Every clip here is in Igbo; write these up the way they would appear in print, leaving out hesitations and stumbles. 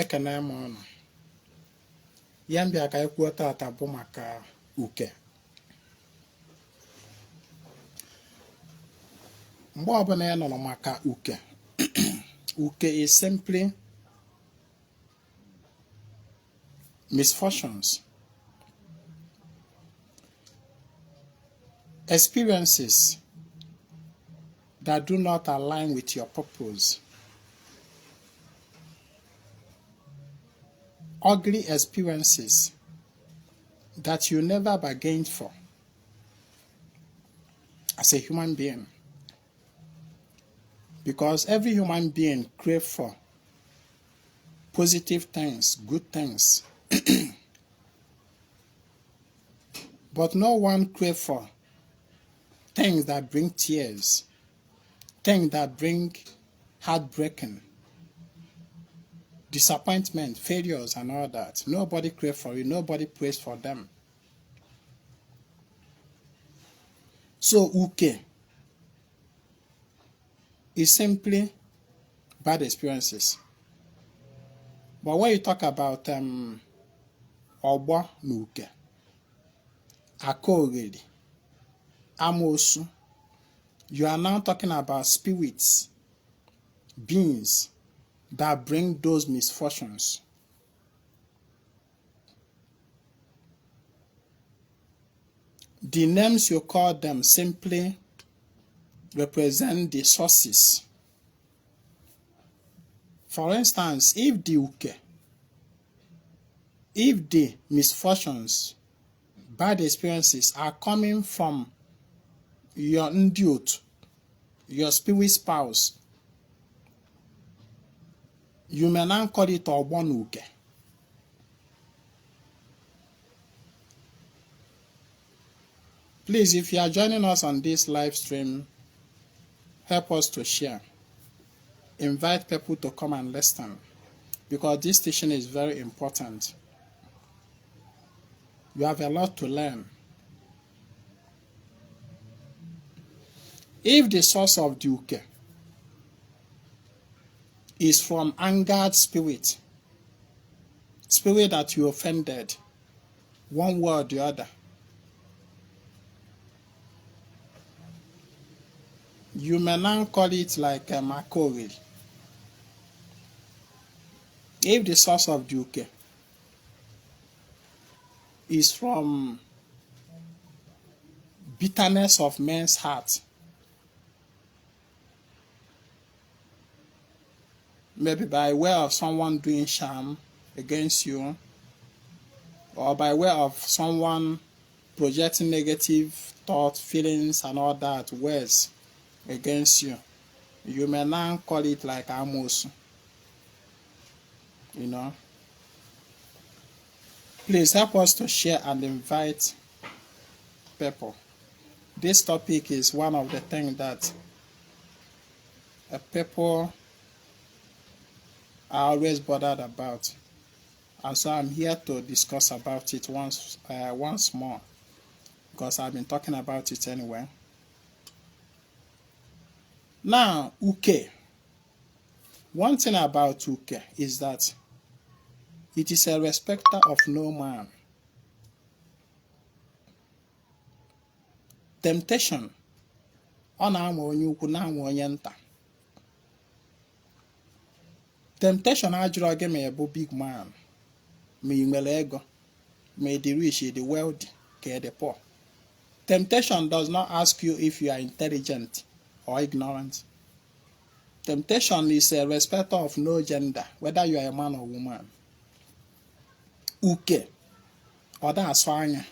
ekene m ọnụ ya mbịa ka ekwuo tata bụ maka uke. Mgbe ọbụla ị nụrụ maka uke uke is simply misfortunes, experiences that do not align with your purpose, ugly experiences that you never bargained for as a human being, because every human being craves for positive things, good things, but no one craves for things that bring tears, things that bring heartbreaking, disappointment, failures, and all that. Nobody craves for it. Nobody prays for them. So uke is simply bad experiences. But when you talk about ogbo na uke, akogedi, amosu, you are now talking about spirits, beings that bring those misfortunes. The names you call them simply represent the sources. For instance, if the misfortunes, bad experiences are coming from your ndiot, your spirit spouse, you may now call it ogbo na uke. Please, if you are joining us on this live stream, help us to share. Invite people to come and listen, because this teaching is very important. You have a lot to learn. If the source of the uke is from angered spirit that you offended one way or the other, you may now call it like a makori. If the source of the uke is from bitterness of men's heart, maybe by way of someone doing sham against you, or by way of someone projecting negative thoughts, feelings, and all that, words against you, you may now call it like amos. You know, please help us to share and invite people. This topic is one of the things that people are always bothered about, and so I'm here to discuss about it once more, because I've been talking about it anyway. Now, uke. One thing about uke is that it is a respecter of no man. Temptation, ọ na-anwa onye ukwu na-anwa onye nta. Temptation ajụrụ gị ma ị bụ big man, ma ị nwere ego, ma ị dị rich, ị dị wealthy, ka ị dị poor. Temptation does not ask you if you are intelligent or ignorant. Temptation is a respecter of no gender, whether you are a man or woman. Uke, ọ da asụ anya,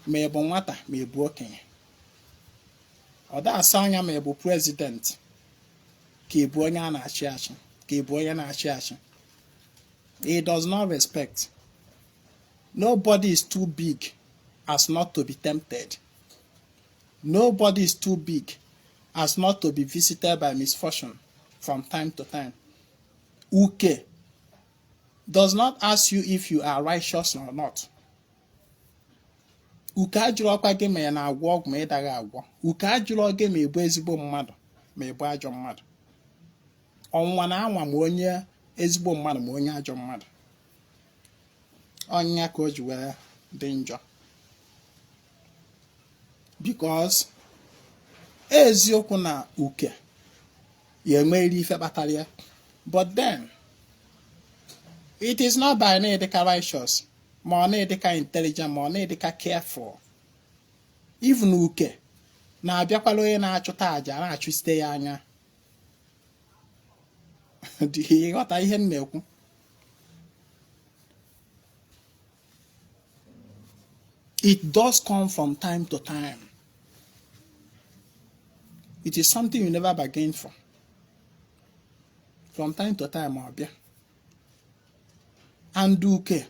ma ị bụ nwata, ma ị bụ okenye. Ọ da asụ anya ma ị bụ president, ka ị bụ onye a na-achị achị, ka ị bụ onye na-achị achị. It does not respect. Nobody is too big as not to be tempted. Nobody is too big as not to be visited by misfortune from time to time. Uke does not ask you if you are righteous or not. Uke ajụrụ ọkwa gị ma ị na-agwọ ọgwụ ma ị daghị agwọ. Uke ajụrụ gị ma ị bụ ezigbo mmadụ ma ị bụ ajọ mmadụ. Ọnwụnwa na anwa ma onye ezigbo mmadụ ma onye ajọ mmadụ. Ọnya ka o ji wee dị njọ. Because eziokwu na uke ya enwere ife kpatara ya, but then it is not by na-edika righteous ma ọ na-edika intelligent ma ọ na-edika careful. Even uke na-abịakwala onye na-achụta aja na-achụsite ya anya. Ịghọta ihe m na-ekwu? It does come from time to time. It is something you never bargained for. From time to time, ọbịa. And uke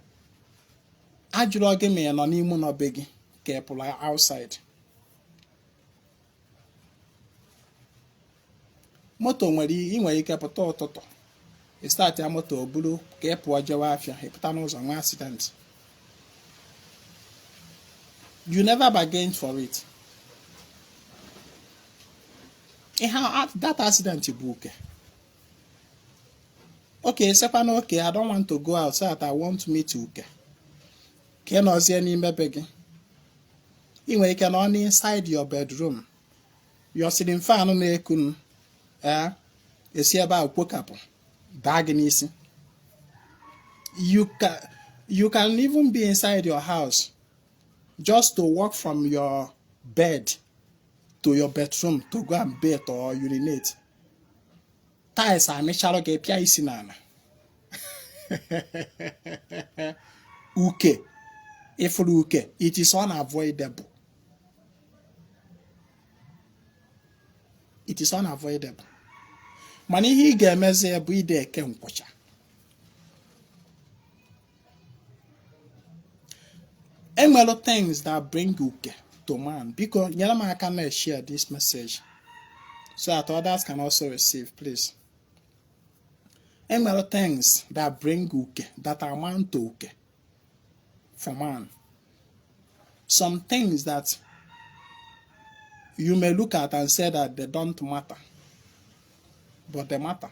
ajụrụ gị ma ị nọ n'ime ụlọ be gị ka ị pụrụ outside. Moto ị nwere ike pụta ụtụtụ ị start ya moto o buru ka ị pụọ jewe afịa, ị pụta n'ụzọ nwa accident. You never bargained for it. That accident bụ uke. Okay, second, okay, I don't want to go outside. I want to meet uke. Ka ị nọzie n'ime be gị. Ị nwere ike nọ inside your bedroom. Your ceiling fan na-ekunu. Esi ebe a kwokapụ daa gị n'isi. You can even be inside your house just to walk from your bed to your bedroom to go and bathe or urinate. Tiles amịchara gị pịa isi n'ala. Uke, ifuru uke, it is unavoidable. It is unavoidable. Mana ihe ị ga-emezi bụ ide eke nkwụcha. Enwere things that bring uke to man. Because nyere m aka na share this message so that others can also receive, please. Enwere things that bring uke, that amount to uke for man. Some things that you may look at and say that they don't matter, but they matter.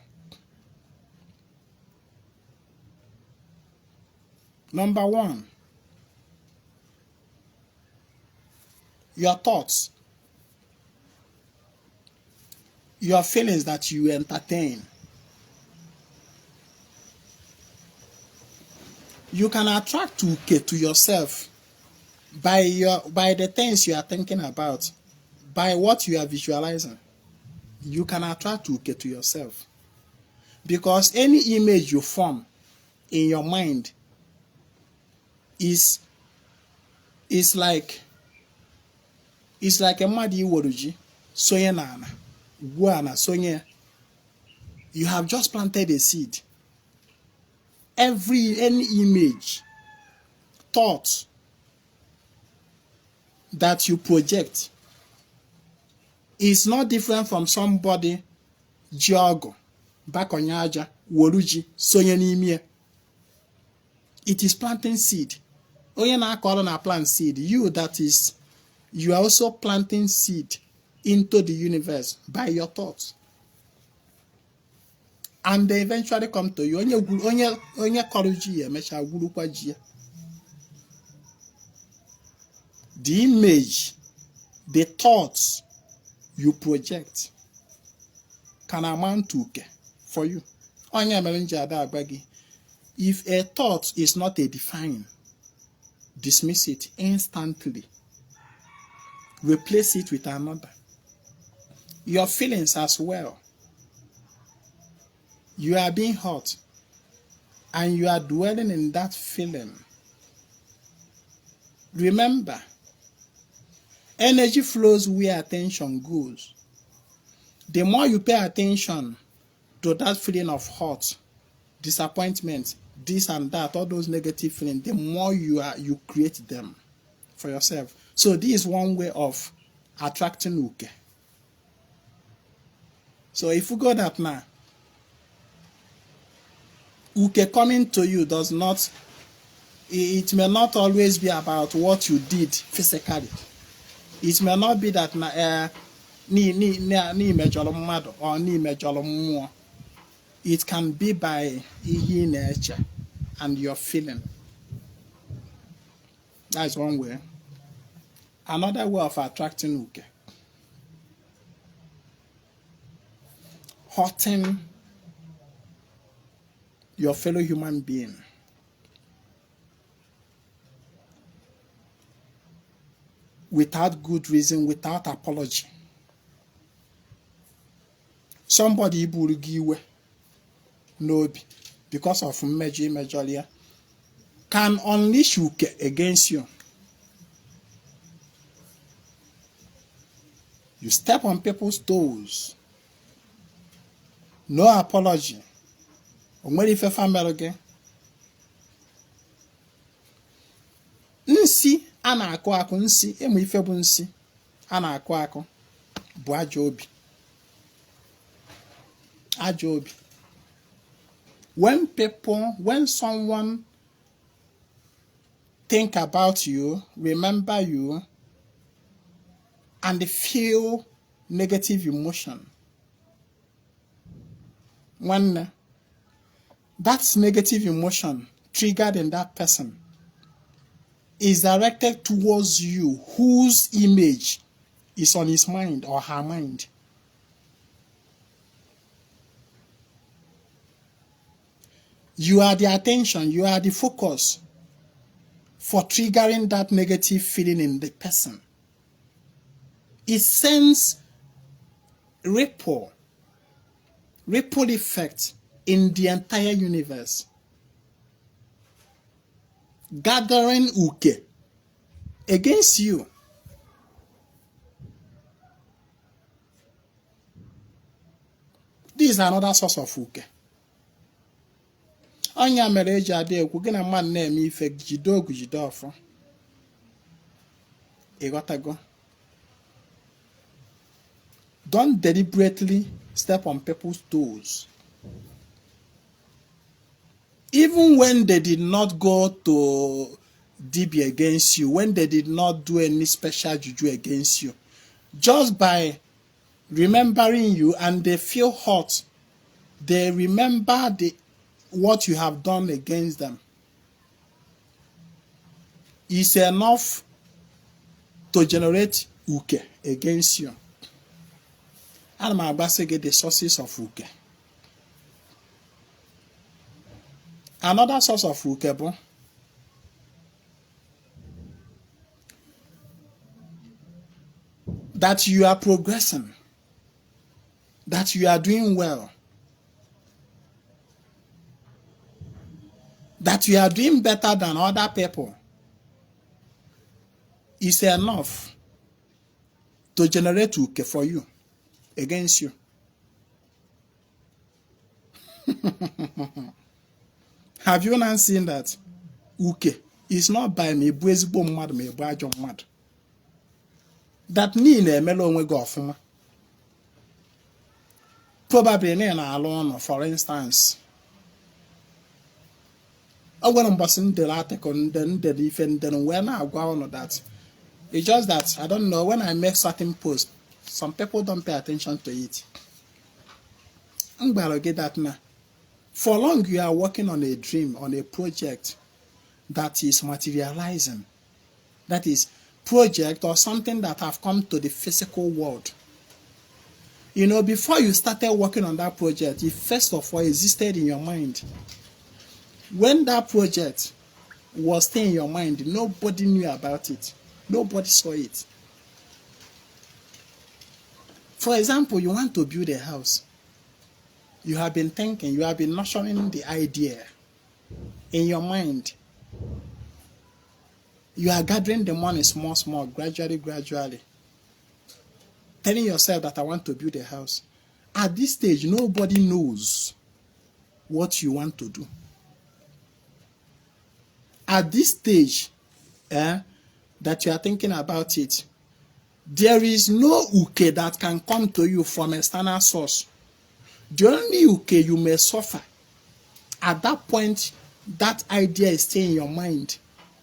Number one, your thoughts, your feelings that you entertain. You can attract uke to yourself by the things you are thinking about, by what you are visualizing. You can attract uke to yourself. Because any image you form in your mind is like a mmadụ iwere ji sonye n'ala, gwuo ana sonye. You have just planted a seed. Any image, thought that you project is not different from somebody jiogo bakonyaja woruji sonye n'ime. It is planting seed. Onye na-akọrọ na plant seed, you are also planting seed into the universe by your thoughts. And they eventually come to you. Onye kọrọ ji ya emecha gwurukwa ji ya. The image, the thoughts you project can amount to uke for you. Onye mere nji ada agba gị. If a thought is not a define, dismiss it instantly. Replace it with another. Your feelings as well. You are being hurt and you are dwelling in that feeling. Remember, energy flows where attention goes. The more you pay attention to that feeling of hurt, disappointment, this and that, all those negative feelings, the more you create them for yourself. So this is one way of attracting uke. So if you go that now, uke coming to you does not, it may not always be about what you did physically. It may not be that ni mejolo mmadu or ni mejolo mmụọ. It can be by nature and your feeling. That's one way. Another way of attracting uke. Hurting your fellow human being. Without good reason, without apology. Somebody iburugiwe n'obi because of mmejọ can unleash uke against you. You step on people's toes. No apology. Onwere ife family gị. Nsi a na-akụ akụ nsi emu ife bụ nsi a na-akụ akụ bụ ajọ obi. Ajọ obi. When someone think about you, remember you, and they feel negative emotion, when that negative emotion triggered in that person is directed towards you, whose image is on his mind or her mind, you are the attention, you are the focus for triggering that negative feeling in the person. It sends ripple effect in the entire universe, gathering uke against you. This is another source of uke. Anya mere eji adị ekwu gị na mmadụ na-eme ife jide ogu jide ọfọ. Ịghọtago? Don't deliberately step on people's toes. Even when they did not go to DB against you, when they did not do any special juju against you, just by remembering you and they feel hurt, they remember what you have done against them, is enough to generate uke against you. And my get the sources of uke. Another source of uke, that you are progressing, that you are doing well, that you are doing better than other people, is enough to generate uke for you, against you. Have you not seen that? Uke is not by me, mad. That me na-emelo onwe gị ọfụma. Probably na-alụ ọnụ, for instance. I went on the article and then the defend when I go on that. It's just that I don't know, when I make certain posts, some people don't pay attention to it. I'm gonna get that now. For long you are working on a dream, on a project that is materializing. That is project or something that have come to the physical world. You know, before you started working on that project, it first of all existed in your mind. When that project was still in your mind, nobody knew about it. Nobody saw it. For example, you want to build a house. You have been thinking, you have been nurturing the idea in your mind. You are gathering the money small, gradually. Telling yourself that I want to build a house. At this stage, nobody knows what you want to do. At this stage, that you are thinking about it, there is no uke that can come to you from external source. The only uke you may suffer, at that point, that idea is still in your mind,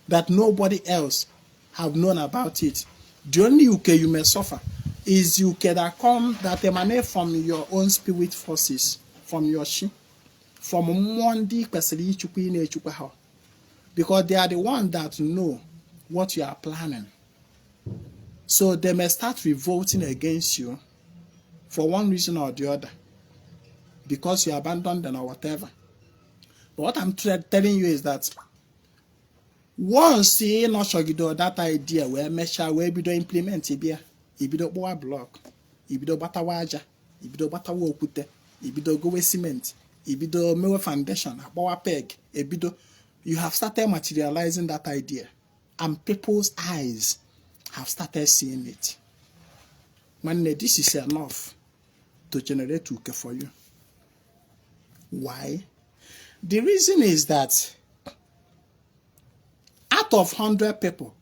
that nobody else have known about it. The only uke you may suffer is uke that emanate from your own spirit forces, from your shi, from Monday because they are the ones that know what you are planning. So they may start revolting against you for one reason or the other, because you abandoned them or whatever. But what I'm telling you is that once you not sure that idea where measure where we don't implement it, if you don't block, if you don't bata waja, if you don't bata wokute, if you don't go with cement, if you don't make foundation, a peg, you have started materializing that idea, and people's eyes have started seeing it. When this is enough to generate uke for you. Why? The reason is that out of 100 people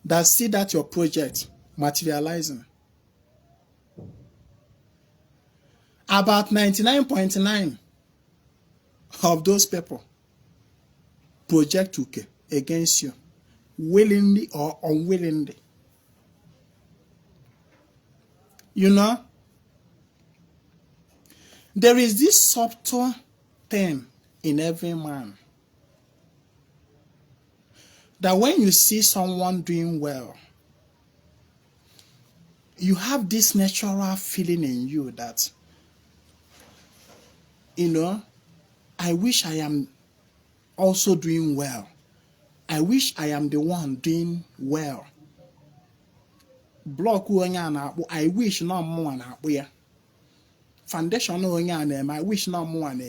that see that your project materializing, about 99.9 of those people project uke against you, willingly or unwillingly. You know, there is this subtle thing in every man that when you see someone doing well, you have this natural feeling in you that, you know, I wish I am also doing well. I wish I am the one doing well. Block I wish no more na foundation I wish no more na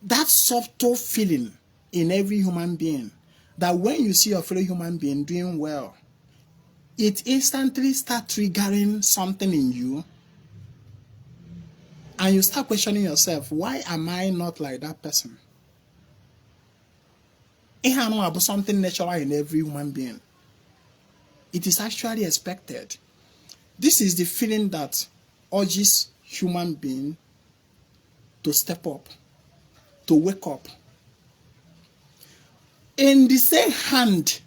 that subtle feeling in every human being that when you see your fellow human being doing well, it instantly starts triggering something in you, and you start questioning yourself, why am I not like that person? It has something natural in every human being. It is actually expected. This is the feeling that urges human being to step up, to wake up. In the same hand,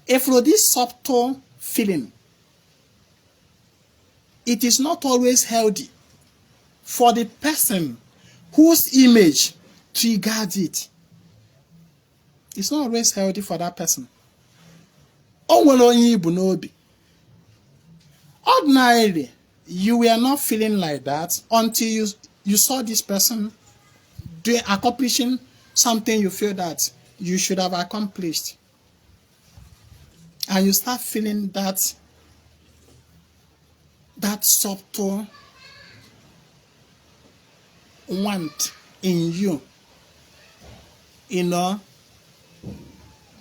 if for this subtle feeling, it is not always healthy for the person whose image triggered it. It's not always healthy for that person. Ordinarily, you were not feeling like that until you saw this person accomplishing something you feel that you should have accomplished. And you start feeling that subtle want in you. You know,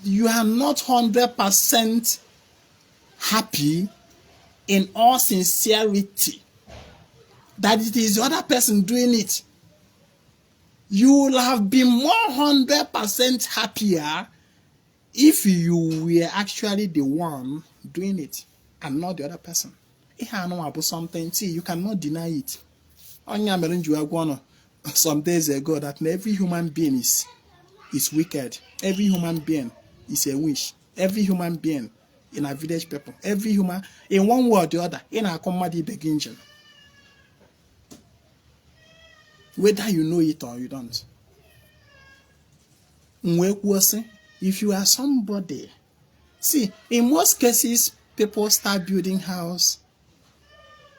you are not 100% happy in all sincerity that it is the other person doing it. You will have been more 100% happier if you were actually the one doing it and not the other person. Something, see, you cannot deny it. Some days ago that every human being is wicked. Every human being is a witch. Every human being in a village people. Every human, in one way or the other, in a commodity beginning. Whether you know it or you don't. If you are somebody, see, in most cases, people start building house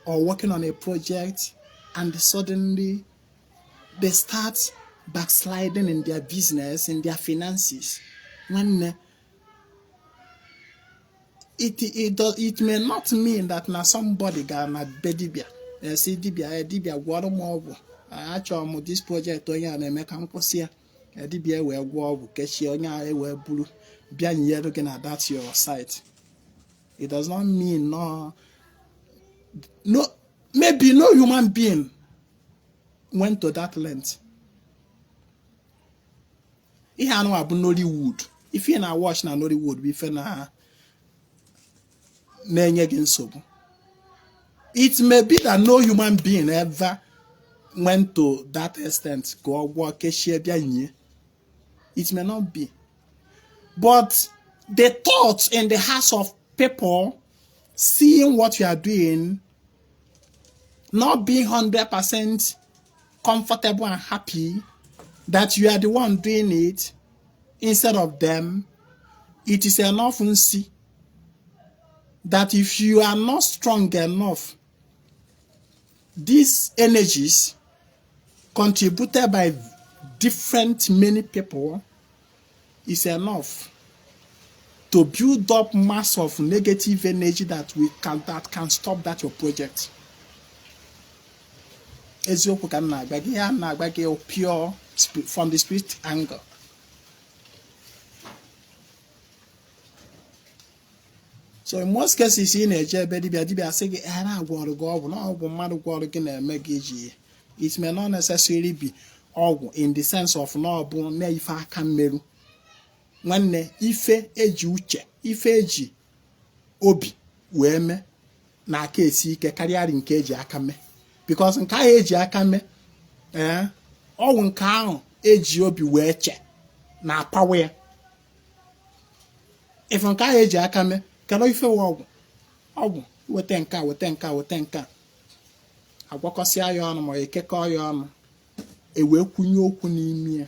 or working on a project, and suddenly they start backsliding in their business, in their finances. When it may not mean that now somebody got na bedibia. See dibia gwaro mo achọ this project onye na eme ka nkwụsị ya. Dibia we gwo ọgwụ kechi onye we buru bia nyere gị na that your site. It does not mean no, maybe no human being went to that length. Ihe anu abu Nollywood. If you na watch na Nollywood, we fe na enye gị nsogbu. It may be that no human being ever went to that extent. It may not be. But the thoughts in the hearts of people seeing what you are doing not being 100% comfortable and happy that you are the one doing it instead of them, it is enough to see that if you are not strong enough, these energies contributed by different many people is enough to build up mass of negative energy that can stop that your project. Eziokwu ka na-agba gị, ya na-agba gị pure from the spirit angle. So in most cases, in a job, dibia say, "I want to go no mmadụ gwọrọ gị na-eme gị ji." It may not necessarily be all in the sense of no bụ na ife aka mmerụ. Nwanne ife eji uche, ife eji obi wee me na aka esi ike karịa nke eji aka me. Because nke ahụ eji aka me, ọgwụ nke ahụ eji obi wee che na apawa ya. If nke ahụ eji aka me, kalo ife ọgwụ weta nka agwakọsịa ya ọnụ ma ekekọ ya ọnụ ewee kwunye okwu n'ime ya.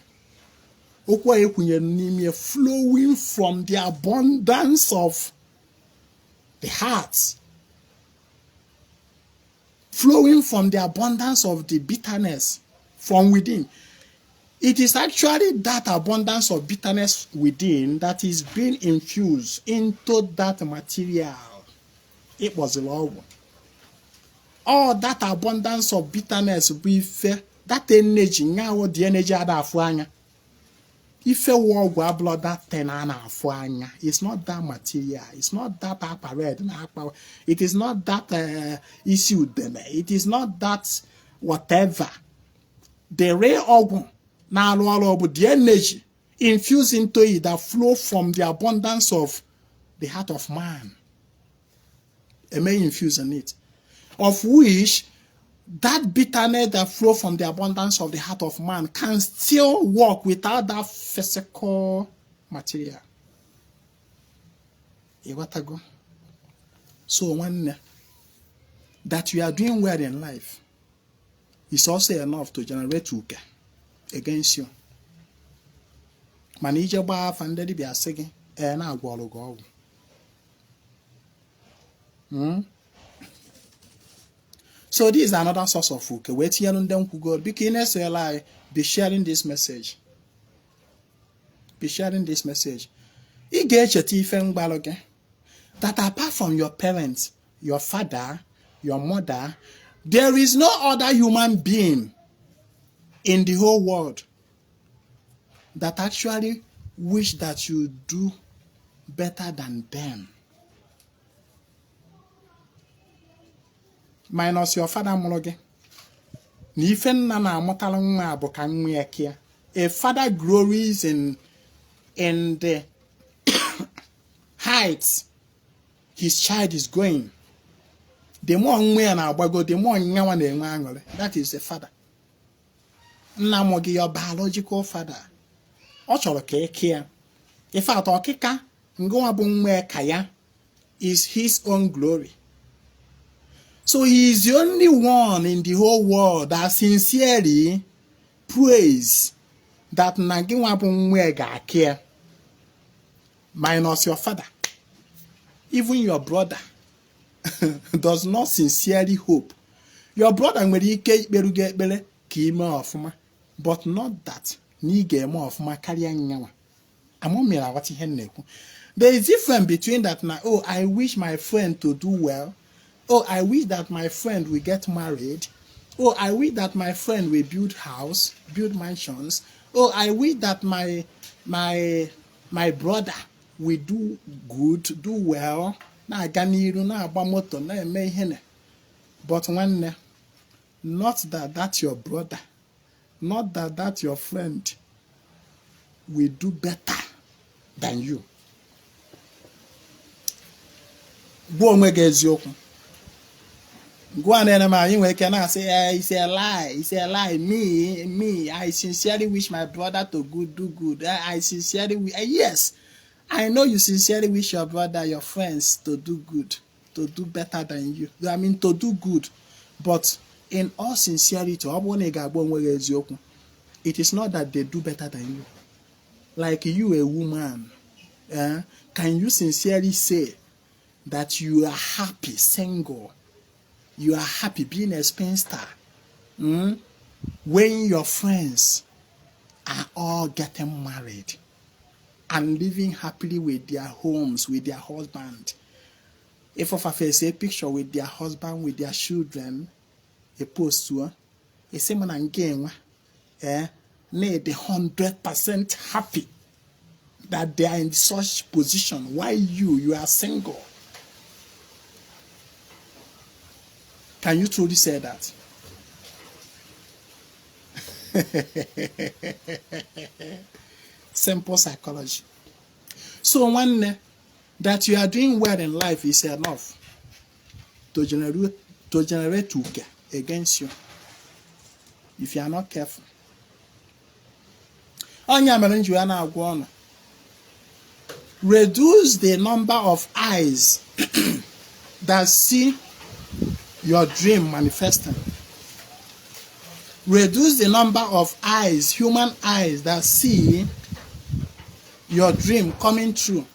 Okwu a ekwunyere n'ime ya flowing from the abundance of the heart, flowing from the abundance of the bitterness from within. It is actually that abundance of bitterness within that is being infused into that material. It was the law. All that abundance of bitterness with that energy, now the energy ada afuanya. If a world will blood that tenana afuanya, it's not that material, it's not that apparent, it is not that issue them, it is not that whatever. The ray organ. Now, the energy infused into it that flow from the abundance of the heart of man. It may infuse in it, of which that bitterness that flow from the abundance of the heart of man can still work without that physical material. So when that you are doing well in life is also enough to generate uke against you. Manija ba fande di bia sigi na agwolo go ogwu. So this is another source of uke. Wait here on them God. Because be sharing this message. Be sharing this message. It gets your teeth and baloge. That apart from your parents, your father, your mother, there is no other human being in the whole world that actually wish that you do better than them. Minus your father mologe. A father glories in the heights his child is going. The more the more that is the father. Namogi, your biological father. Ocholoke. If I talk kaya is his own glory. So he is the only one in the whole world that sincerely prays that Nagiwabumwega care. Minus your father. Even your brother does not sincerely hope. Your brother will get bele kima of but not that nige more of my career nyawa. There is difference between that now. Oh, I wish my friend to do well. Oh, I wish that my friend will get married. Oh, I wish that my friend will build house, build mansions. Oh, I wish that my brother will do good, do well. Na ganiru na abamoto na eme ihene. But when not that your brother, not that your friend will do better than you. Go and eziokwu. Go and you can say it's a lie, it's a lie. Me, I sincerely wish my brother to do good. I sincerely wish, yes, I know you sincerely wish your brother, your friends to do good, to do better than you. I mean, to do good, but in all sincerity, it is not that they do better than you. Like you, a woman, can you sincerely say that you are happy single? You are happy being a spinster when your friends are all getting married and living happily with their homes, with their husband? If of a face a picture with their husband, with their children, a post to a same and game, made 100% happy that they are in such position. Why you are single? Can you truly say that? Simple psychology. So one that you are doing well in life is enough to generate uke against you if you are not careful. Reduce the number of eyes that see your dream manifesting. Reduce the number of eyes, human eyes, that see your dream coming true.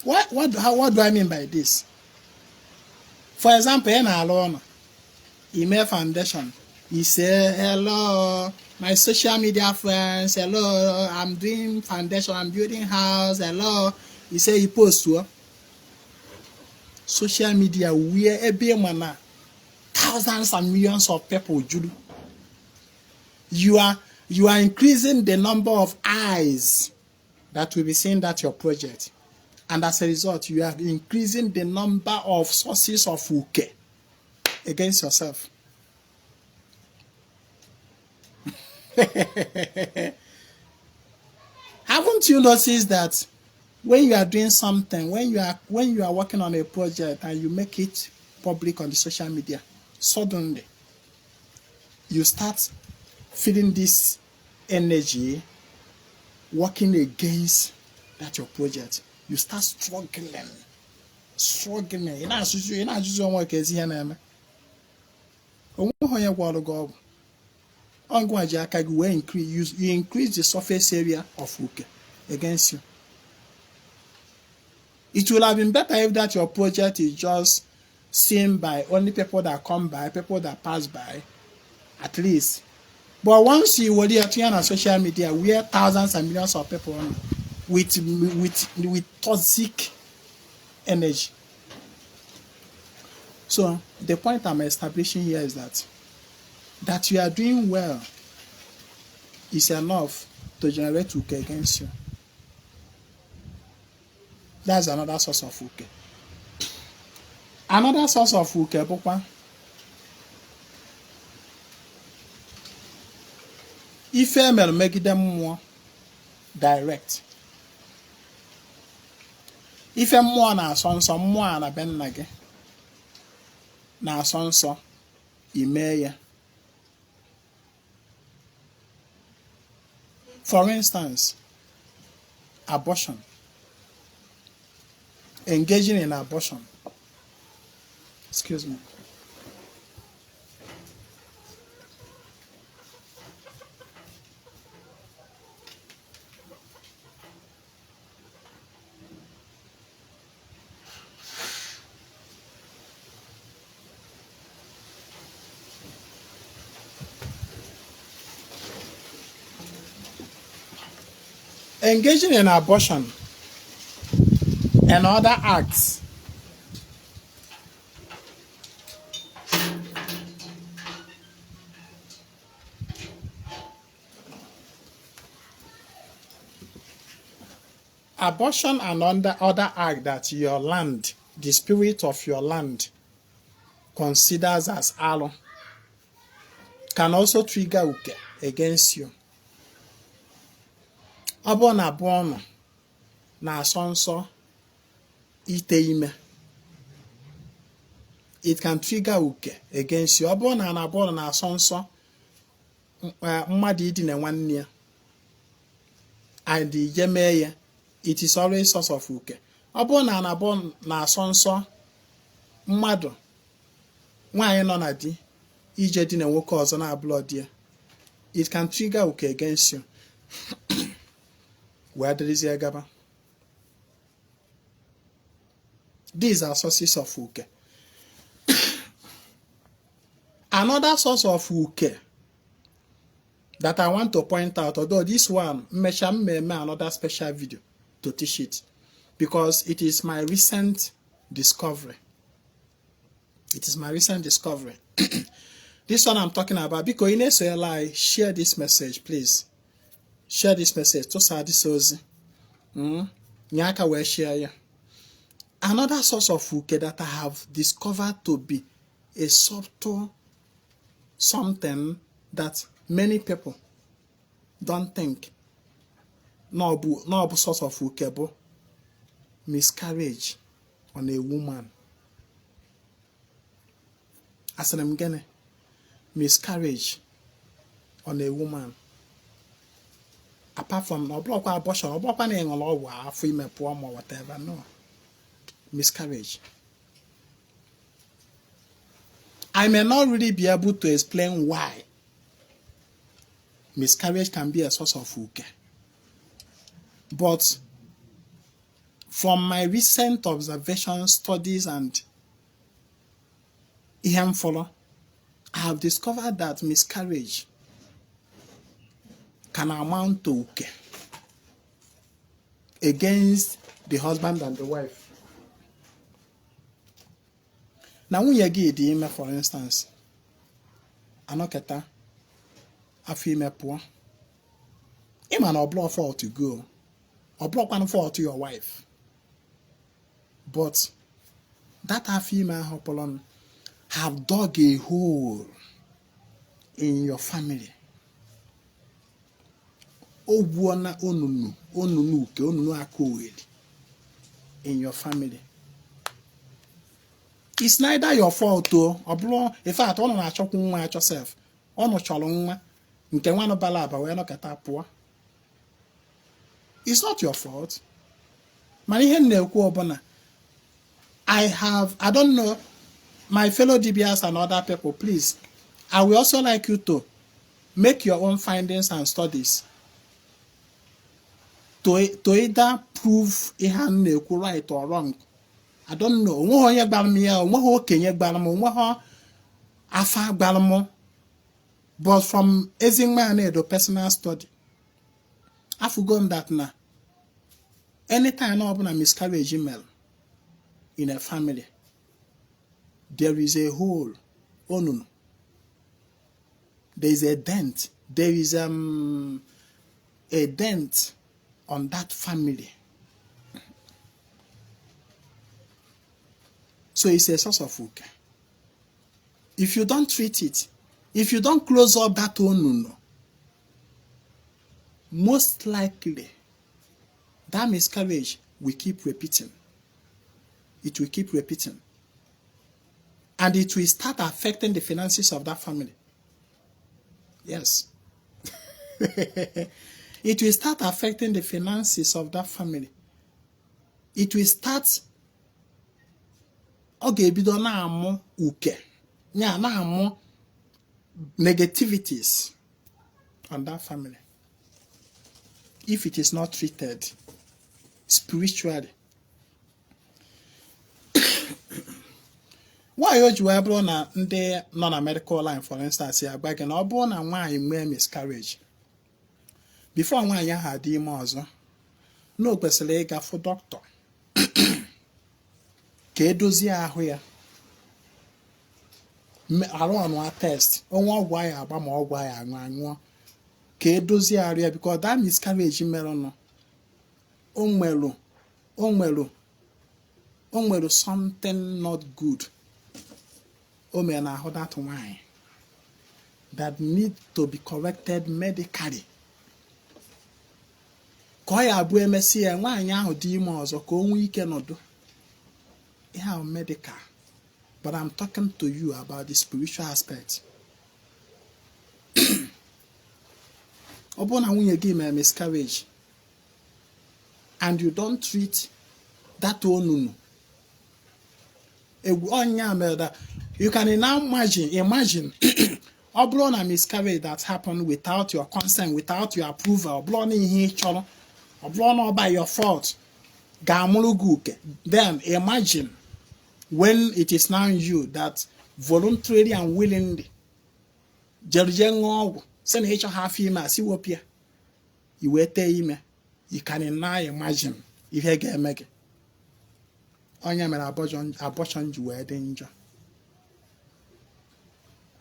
What do I mean by this? For example, in Alona, email foundation, he say, hello, my social media friends, hello, I'm doing foundation, I'm building house, hello. He say he posts to social media where every man, thousands and millions of people, you are increasing the number of eyes that will be seeing that your project. And as a result, you are increasing the number of sources of uke against yourself. Haven't you noticed that when you are doing something, when you are working on a project and you make it public on the social media, suddenly you start feeling this energy working against that your project. You start struggling. You increase the surface area of uke against you. It will have been better if that your project is just seen by only people that come by, people that pass by, at least. But once you were there on social media, where thousands and millions of people on with toxic energy. So the point I'm establishing here is that you are doing well is enough to generate uke against you. That's another source of uke. Another source of uke, Pokwa. If female make them more direct. If a more na sonso more na ben nage na sonso imeye. For instance, abortion. Engaging in abortion. Excuse me. Engaging in abortion and other acts abortion and other act that your land, the spirit of your land, considers as alo, can also trigger uke against you. Abona bono na sonso ite ime. It can trigger uke against you. Abona na bono na sonso mmadi idine nwanne and yemeye. It is always source of uke. Abona na bon na sonso mmadụ nwaanyị nọ na di ije di na nwoke ọzọ na-abụlọ di ya, it can trigger uke against you. Where there is a gaba. These are sources of uke. Another source of uke that I want to point out, although this one may another special video to teach it, because it is my recent discovery. It is my recent discovery. This one I'm talking about, because in SOLI, share this message, please. Share this message to Sadi Sozi. Nyaka we share ya. Another source of uke that I have discovered to be a subtle something that many people don't think. No source of uke, but miscarriage on a woman. As I'm getting miscarriage on a woman. Apart from abortion, or whatever, no. Miscarriage. I may not really be able to explain why miscarriage can be a source of uke. But from my recent observations, studies, and follow, I have discovered that miscarriage can amount to uke against the husband and the wife. Now, when you get the email, for instance, anoketa a female poor, a man or blow fall to go, or block one fall to your wife. But that a female hopalon have dug a hole in your family. Oh, buona onunu akowed in your family. It's neither your fault though, or blow. In fact, one on chop at yourself. On cholong, nke one balaba, we're not at poor. It's not your fault. I don't know, my fellow DBS and other people, please, I will also like you to make your own findings and studies to either prove right or wrong. I don't know. But from the personal study, I've forgotten that now. Anytime I open a miscarriage email in a family, there is a hole. Oh no. There is a dent. There is a dent on that family. So it's a source of uke. If you don't treat it, if you don't close up that no, most likely that miscarriage will keep repeating. It will keep repeating. And it will start affecting the finances of that family. Yes. It will start affecting the finances of that family. It will start bido na amu uke. Na amu negativities on that family. If it is not treated spiritually. Why you able na ndị nọ na medical line, for instance, ya gba gị na ọ bụrụ na nwaanyị mee miscarriage before nwaanyị ahụ adị ime ọzọ, na o kwesịrị ịga fụ dọkịta ka edozie ahụ ya, arụ ọnụa test, onwe ọgwụ anyị agba ma ọgwụ anyị aṅụọ ka edozie arụ ya, because that miscarriage mere nọ o nwere something not good o mere na ahụ that wine that need to be corrected medically. Ka ọ ya abụ emesi ya nwaanyị ahụ dị ime ọzọ ka o nwee ike nọdụ. Ihe ahụ medical. But I'm talking to you about the spiritual aspect. Ọ bụrụ na nwunye gị mere miscarriage and you don't treat that onunu, You can now imagine a miscarriage that happened without your consent, without your approval, or by your fault. Then imagine when it is now you that voluntarily and willingly send half email, see what you wait email. You can now imagine if you get make it. Onye mere abortion ji wee dị njọ.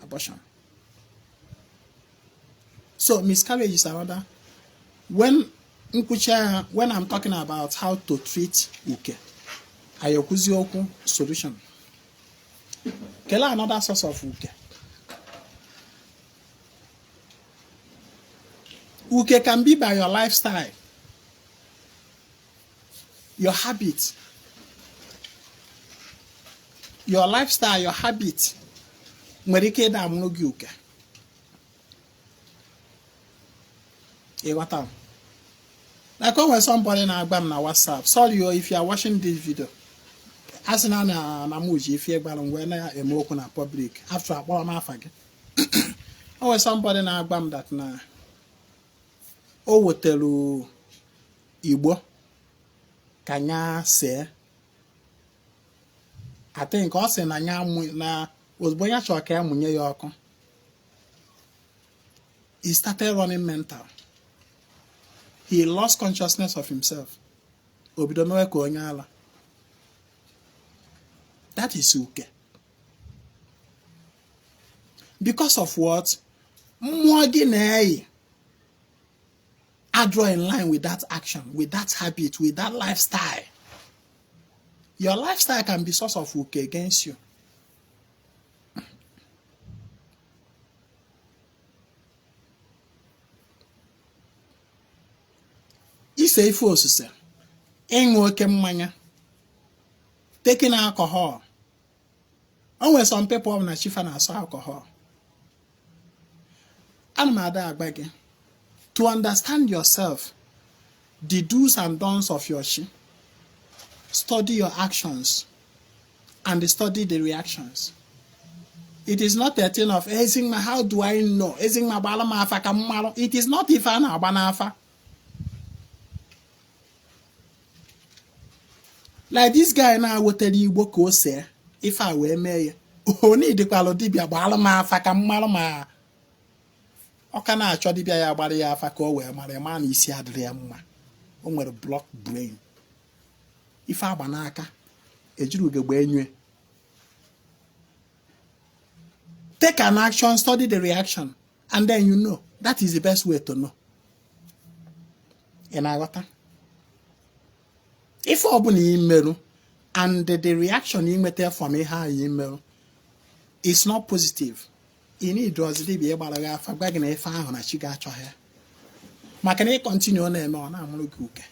Abortion. So miscarriage is another. When I'm talking about how to treat uke, ayokuzi okwu solution. Kela another source of uke. Uke can be by your lifestyle, your habit. Your lifestyle, your habit, nwere ike ịda amụrụ gị uke. Ịghọta m? Like when somebody na-agba m na WhatsApp, sorry if you are watching this video, asị na m uji ife gbara mgbe na-eme okwu na public, after akpọrọ m afa gị. When somebody na-agba m that na o wetelu Igbo ka nya see. I think also na ozugbo ya chọrọ ka ya mụnye ya ọkụ. He started running mental. He lost consciousness of himself. Obido mewe ka onye ala. That is okay. Because of what? Mmụọ gị na-eyi I draw in line with that action, with that habit, with that lifestyle. Your lifestyle can be source of uke against you. Ise ife osise, ịṅụ oke mmanya, taking alcohol. Onwe some people na chifa na so alcohol. Ana agba gị, to understand yourself, the do's and don'ts of your shi. Study your actions and study the reactions. It is not a thing of how do I know? It is not if I know. Like this guy now what tell you what say if I were mayor. Oh need the quality balama faka o kana achọ dibia ya gbara ya afa ka o wee mara ma na isi adịrị ya mma. O nwere block brain. Ife agba n'aka ejiri ugegbe enwe. Take an action, study the reaction, and then you know. That is the best way to know. Ịna-aghọta? If ọ bụ na ị merụ and the reaction ị nweta from ihe ahụ ị merụ is not positive, ị need ozi dibịa gbara gị afa gwa gị na ife ahụ na chi ga-achọghị ya. Maka na ị continue na-eme ọ na-amụrụ gị uke.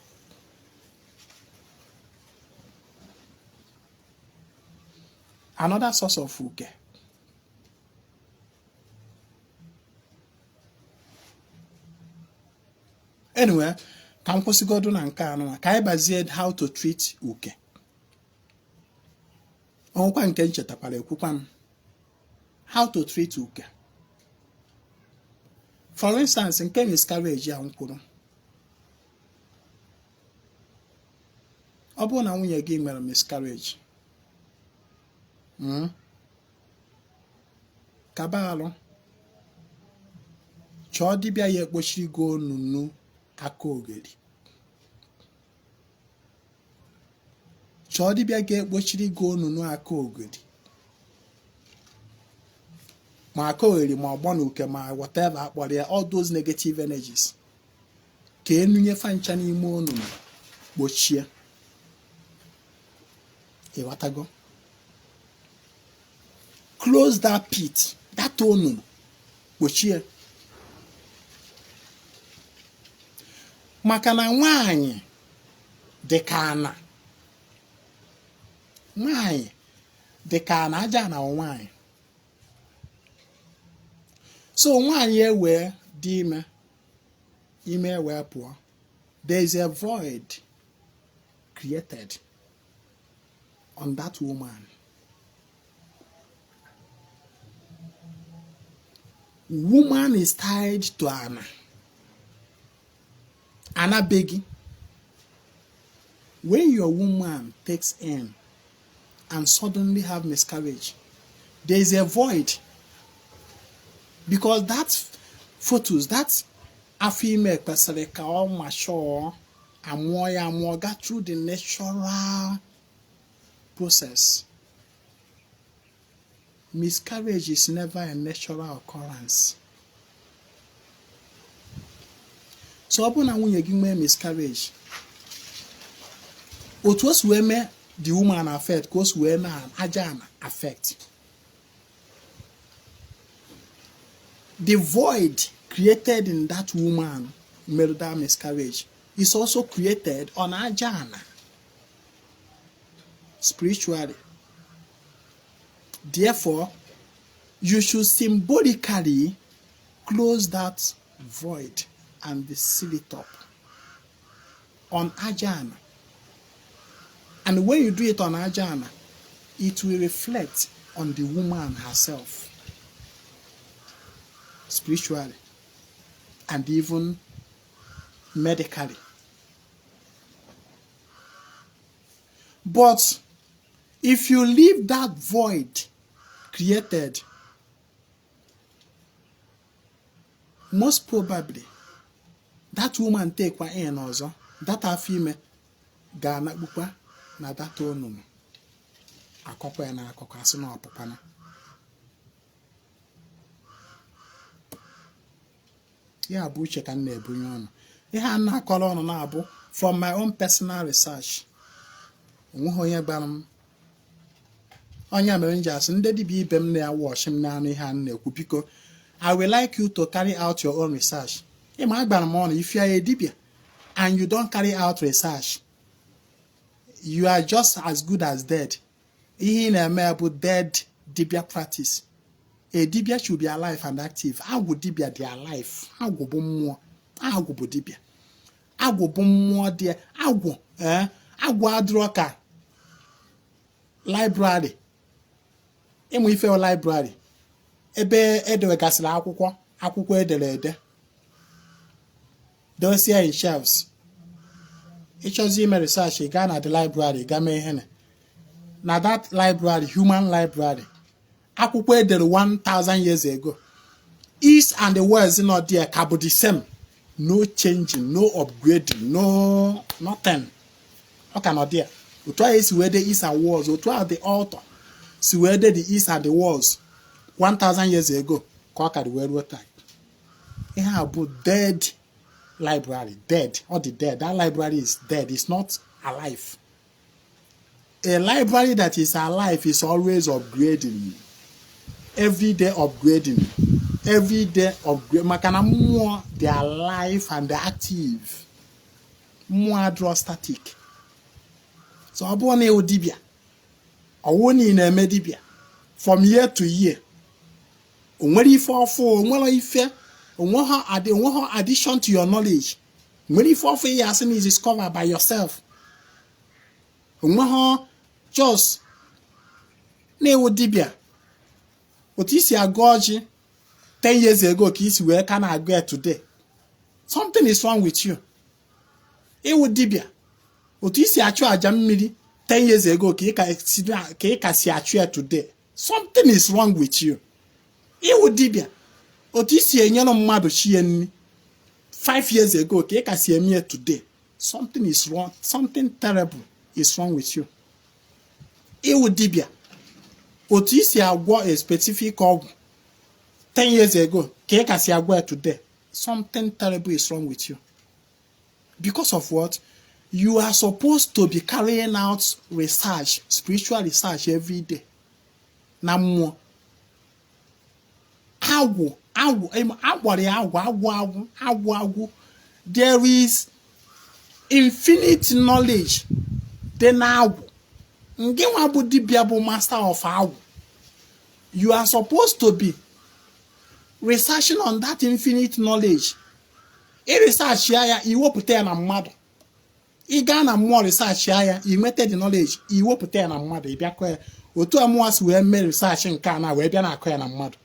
Another source of uke. Anyway, ka m kwụsịgodu na nke anụ ka anyị bazie how to treat uke. Ọnwụkwa nke nchetakwara ekwukwa m how to treat uke. For instance, nke miscarriage ya nkwuru. Ọ bụrụ na nwunye gị nwere miscarriage, kaba alụ chọọ dibịa ya ekpochiri gị onunu aka ogeri. Chọọ dibịa ga-ekpochiri gị onunu aka ogeri. Ma aka ogeri ma ọgbọ na uke ma whatever akpọrọ ya, all those negative energies. Ka enunye fancha n'ime onunu gbochie. Ịghọtago? Close that pit, that onunu gbochie. Maka na nwaanyị dị ka ana. Nwaanyị dị ka ana aja na nwaanyị. So nwaanyị ewe dị ime ewe pụọ. There is a void created on that woman. Woman is tied to Anna begging. When your woman takes in and suddenly have miscarriage, there is a void. Because that photos, that a female person or mature and more got through the natural process. Miscarriage is never a natural occurrence. So when you give me miscarriage, it was when the woman affect, because when Ajana affect. The void created in that woman made that miscarriage is also created on Ajana spiritually. Therefore, you should symbolically close that void and seal it up on Ajana. And when you do it on Ajana, it will reflect on the woman herself, spiritually and even medically. But if you leave that void created, most probably that woman take one in also, that a female gana bukwa na that onum akokwa na akokwa so na opapa na. Ya bụ uche ka m na-ebunye ọnụ. Ihe a na-akọrọ ọnụ na-abụ from my own personal research. Onweghị onye gbara m. Onye mere nji asị ndị dibịa ibe m na-awọchi m n'anụ ihe a na-ekwu, biko I would like you to carry out your own research. Ịma agbara m ọnụ, if you are a dibịa and you don't carry out research, you are just as good as dead. Ihe na-eme bụ dead dibịa practice. A dibia should be alive and active. Agwụ dibia dị alive. Agwụ bụ mmụọ. Agwụ bụ dibia. Agwụ bụ mmụọ dị. Agwụ adịrọ ka library. Ịmụ ife library. Ebe edewegasịrị akwụkwọ edere ede. Dosia in shelves. Ịchọzi ime research, ị gaa na the library, gaa mee ihe na that library, human library. Akwụkwọ edere 1,000 years ago. East and the west not there, can be the same. No changing, no upgrading, no nothing. Okay, not there. Utwa is where the east and west. Utwa the altar. See where the east and the west 1,000 years ago. Kwaka the world time. It have dead library, dead. All the dead. That library is dead. It's not alive. A library that is alive is always upgrading. Every day upgrading. Every day upgrade. Makana more they are alive and they're active. More draw static. So abone odibia. Awoni na medibia. From year to year. Onwere for onwere ife. Onwere addition to your knowledge. Onwere for years is discovered by yourself. Onwere just na odibia. What is your gorge 10 years ago? Kiss where can I get today? Something is wrong with you. It would dibia. What is your jamili 10 years ago? Kika see a today. Something is wrong with you. It would dibia. What is your young mother she 5 years ago? Kika see me today. Something is wrong. Something terrible is wrong with you. It would dibia. What is your a specific of 10 years ago? Today. Something terrible is wrong with you. Because of what? You are supposed to be carrying out research, spiritual research every day. Namu. There is infinite knowledge. Then master of how you are supposed to be researching on that infinite knowledge. A research here, you will put na mmadụ. Ị gaa na more research here, you mete the knowledge, you will put na mmadụ. Ịbịa kwa otu amụasị wee mee research nke a na wee bịa na akọ ya na mmadụ.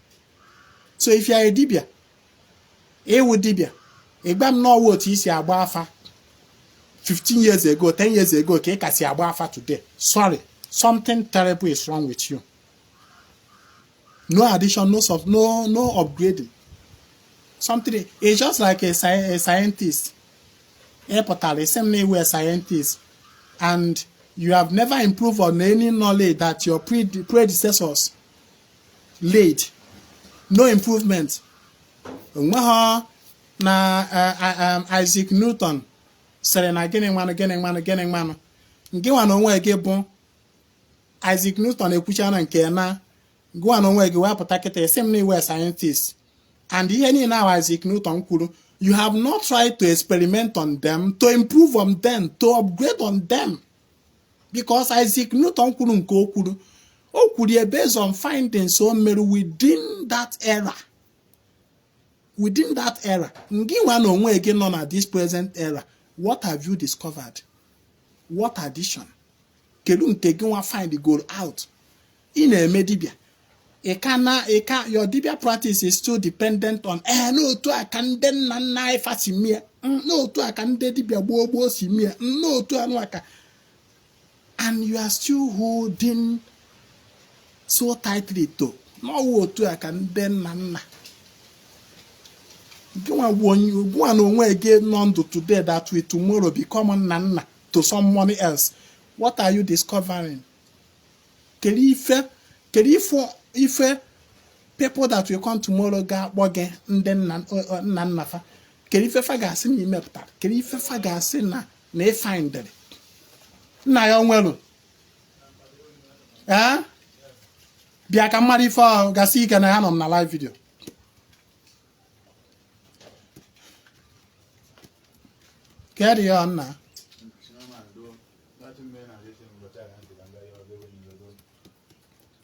So if you are a dibia, dibia, Egbam know what is your abafa 15 years ago, 10 years ago, okay, kasi abafa today. Sorry, something terrible is wrong with you. No addition, no upgrading. Something, it's just like a scientist. The same way a scientist, and you have never improved on any knowledge that your predecessors laid. No improvement. Na Isaac Newton sere na gịnị mmanụ nke nwa na onwe gị bụ Isaac Newton ekwucha na nke na gwa na onwe gị wepụta kịta same na iwe scientist, and ihe niile na Isaac Newton kwuru, you have not tried to experiment on them, to improve on them, to upgrade on them, because Isaac Newton kwuru nke o kwuru based on findings so mere within that era. Within that era, ngiwa no onwe gị nọ na this present era, what have you discovered? What addition? Kedu nke gị nwa find the goal out? Ina-eme dibia. Your dibia practice is still dependent on no to aka ndị nna nna ifa si mie, no to aka ndị dibia gboo si mie, no to anu aka, and you are still holding so tightly to no to aka ndị nna nna. One onwe again none today that will tomorrow become nana to someone else. What are you discovering? If people that will come tomorrow ga again then nanafa. If fagasi ni mepta. If fagasi na find it. Na young well. Biaka mari for gasi kana hanom na live video. Carry on now.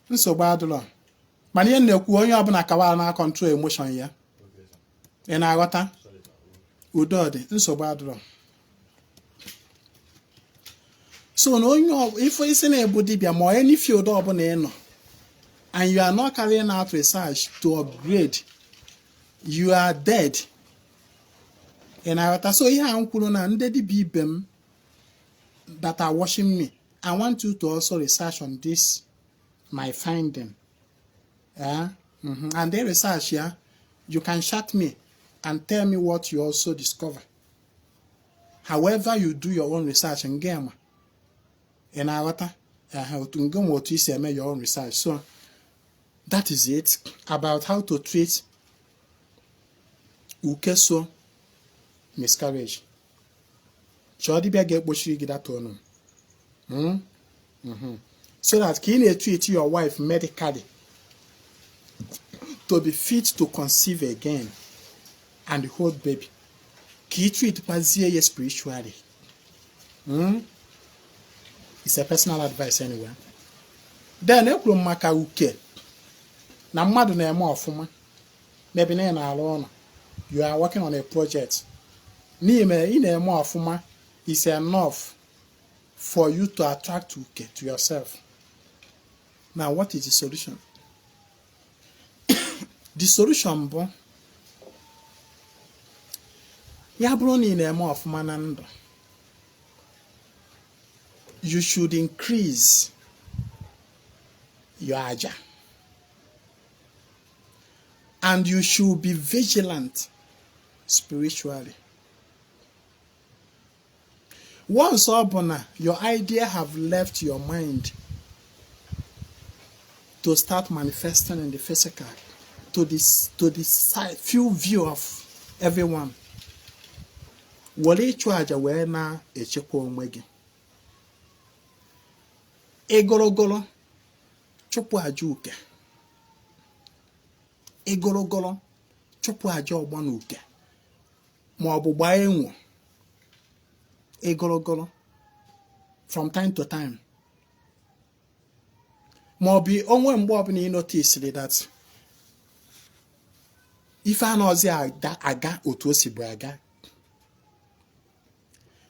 Nsogbu adụlọ. Mana ihe na-ekwu onye ọbụla kawara na control emotion ya. Ị na-aghọta? Udo dị, nsogbu adụlọ. So na onye ifo isi na-ebu dibia ma any field ọbụla ị nọ, and you are not carrying out research to upgrade, you are dead. So here I'm kwuru that are watching me. I want you to also research on this, my finding. And then research, you can chat me and tell me what you also discover. However, you do your own research and game. And I what you say, make your own research. So that is it about how to treat ukeso miscarriage. Chodi be get boshiri gida tono. So that can you treat your wife medically to be fit to conceive again and hold baby. Can you treat paziye spiritually? It's a personal advice anyway. Then ekwu maka uke na mmadu na eme ofuma. Maybe na alone. You are working on a project. In a is enough for you to attract uke to yourself. Now, what is the solution? The solution, bon, you should increase your aja, and you should be vigilant spiritually. Once your idea have left your mind to start manifesting in the physical, to the side, few view of everyone. Wale chwaja we na echekwa onwe gị. Egologolo chụpụ aja uke. Egologolo chụpụ aja ọgbọ na uke. Ma ọ bụ gbaa enwo. Egologolo from time to time. Mobi onwe mgbe ọbụla you notice that if anozi aga otu o si bụ aga,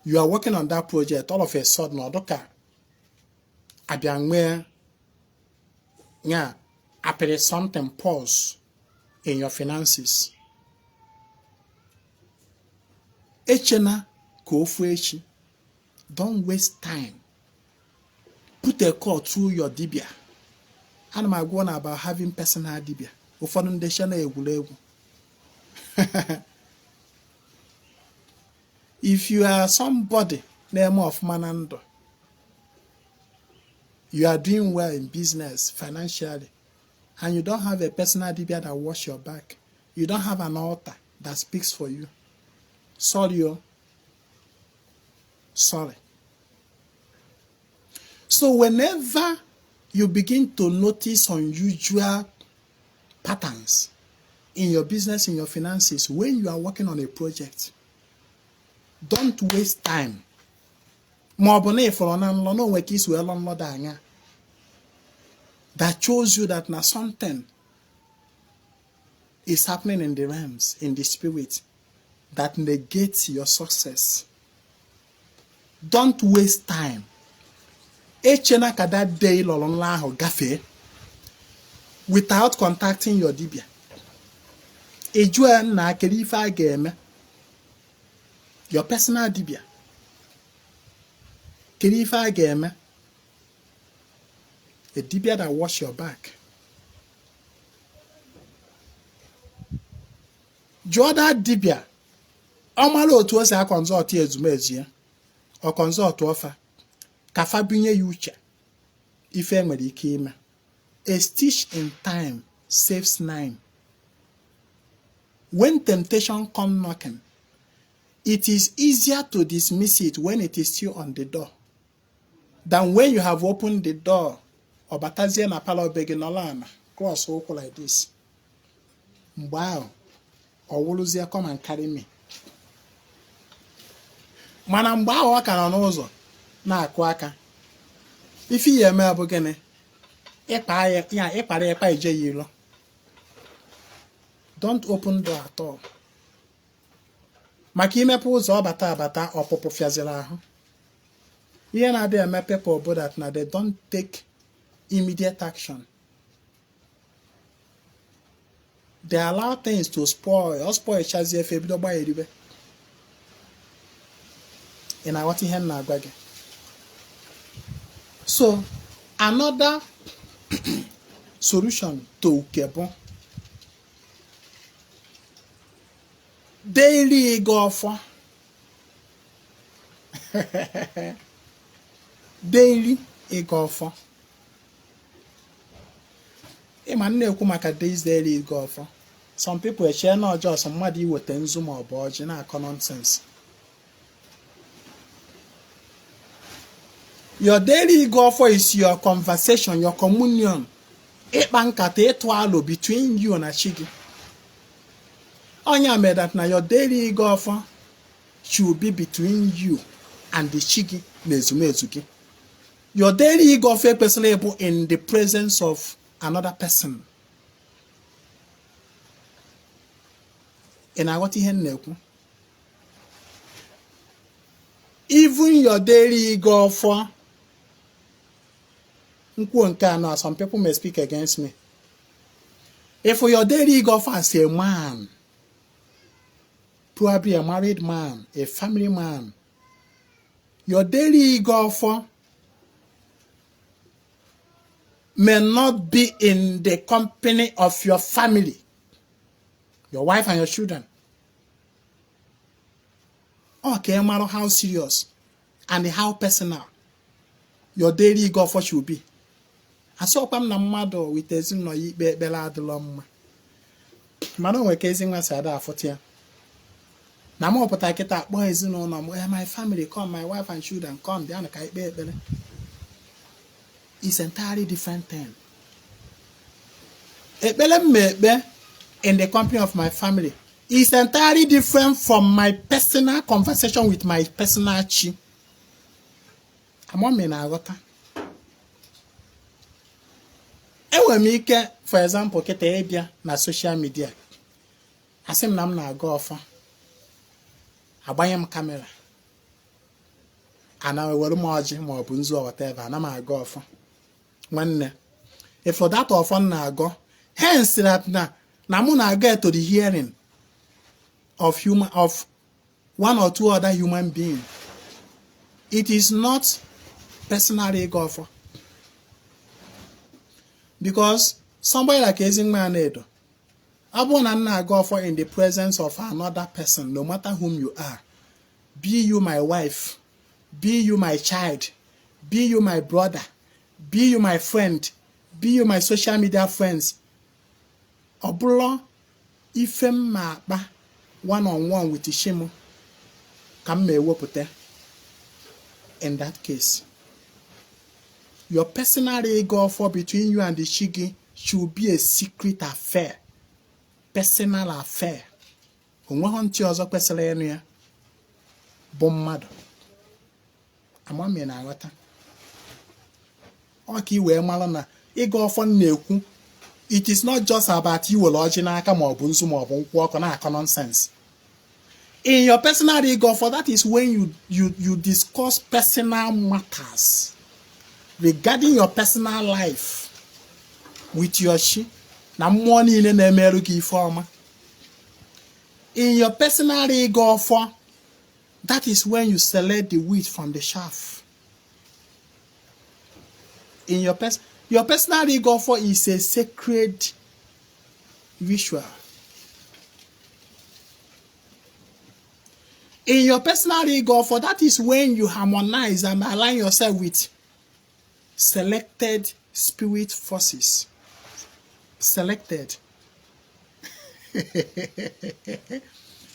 you are working on that project, all of a sudden odoka abia nwe nya apere something pause in your finances. Echena kofu echi. Don't waste time. Put a call through your dibia. And I'm going about having personal dibia. If you are somebody name of Manando, you are doing well in business, financially, and you don't have a personal dibia that wash your back, you don't have an altar that speaks for you. Sorry. So whenever you begin to notice unusual patterns in your business, in your finances, when you are working on a project, don't waste time. That shows you that now something is happening in the realms, in the spirit, that negates your success. Don't waste time. Echena kada day lolonla gafe without contacting your dibia. Ejua na kerifa game. Your personal dibia. Kerifa game. A dibia that wash your back. Joda dibia. Omalo otu ose a consult ezumezi or consult offer. Kafa binye yucha. Ife nwere ike ime. A stitch in time saves 9. When temptation comes knocking, it is easier to dismiss it when it is still on the door than when you have opened the door. Or batazie na palo beginolana cross ụkwụ like this. Wow. Or wuluzie come and carry me. Mana mgbe ahụ aka nọ n'ụzọ na-akụ aka. Ife ihe eme bụ gịnị? Ịkpara ịkpa ije ya ilo. Don't open door at all. Maka imepe ụzọ ọbata abata ọpụpụ fiaziri ahụ. Ihe na-adị eme people bụ that na they don't take immediate action. They allow things to spoil. Or spoil chazie fe bido gba eribe. Ina what ihe na agwa gị. So, another solution to ukebo. Daily golf. Daily golf. Daily golf. Some people share not just somebody with a zoom or budge and nonsense. Your daily golf is your conversation, your communion. Between you and Ashigi. Onya made that now your daily golf should be between you and the Shigi Nezumezuki. Your daily golf personally in the presence of another person. Even your daily golf, some people may speak against me. If your daily golf as a man, probably a married man, a family man, your daily golfer may not be in the company of your family, your wife and your children. Okay, no matter how serious and how personal your daily golfer should be. I saw Pam Namado with a zino bella de lom. Mano were casing my side for tea. Namo potaketa boys no my family come, my wife and children come down a kite belly. It's entirely different thing. A belly may be in the company of my family. It's entirely different from my personal conversation with my personal chi. I'm on me now. For example, na social media. Asim nam na go off. Abayam camera. And I will margin more bunzo or whatever. And I'm go off. One if for that often na go, hence that na na mụ na-get to the hearing of one or two other human beings. It is not personal ego. Because somebody like Ezingma Nedo, I go for in the presence of another person, no matter whom you are. Be you my wife, be you my child, be you my brother, be you my friend, be you my social media friends. Obulo ifem ma ba one-on-one with Ishimo kam me wopute. In that case, your personal ego for between you and the Shigi should be a secret affair. Personal affair. Onwe honti ozo kwesịrị enu ya bụ mmadụ. Ama me na aghọta. Ọ ka iwe mara na ego ọfọ na-ekwu. It is not just about you ọjị n'aka ma ọ bụ nzu ma ọ bụ nkwụ ọkụ na-akọ nonsense. In your personal ego, for that is when you discuss personal matters regarding your personal life with your she. Na mmụọ niile na-emerụ gị ife ọma. In your personal ego, for that is when you select the wheat from the chaff. In your personal ego, for is a sacred ritual. In your personal ego, for that is when you harmonize and align yourself with selected spirit forces. Selected.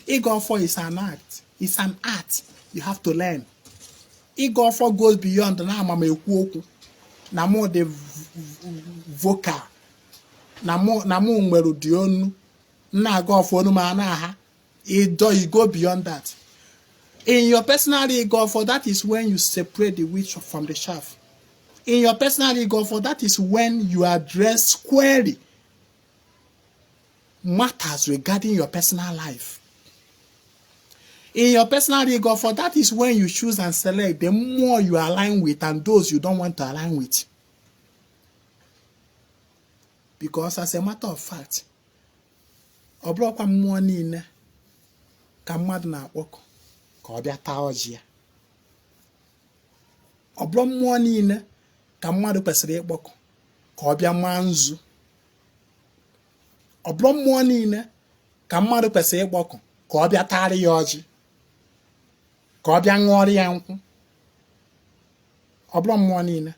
Ego for is an act. It's an art you have to learn. Ego for goes beyond na amamekwu na more the vocal na more nwere ụdị onu na go for onu ma na ha. It go beyond that. In your personal ego, for that is when you separate the wheat from the chaff. In your personal ego, for that is when you address squarely matters regarding your personal life. In your personal ego, for that is when you choose and select the more you align with and those you don't want to align with. Because as a matter of fact, obrokwa mmụọ niile ka mmadụ na-akpọkọ ka ọ bịa taa ọjị ya. Ọ bụrụ mmụọ niile ka mmadụ kwesịrị ịkpọkọ ka ọ bịa maa nzu. Ọ bụrụ mmụọ niile ka mmadụ kwesịrị ịkpọkọ ka ọ bịa taarị ya ọjị, ka ọ bịa ṅụọrị ya nkwụ. Ọ bụrụ mmụọ niile.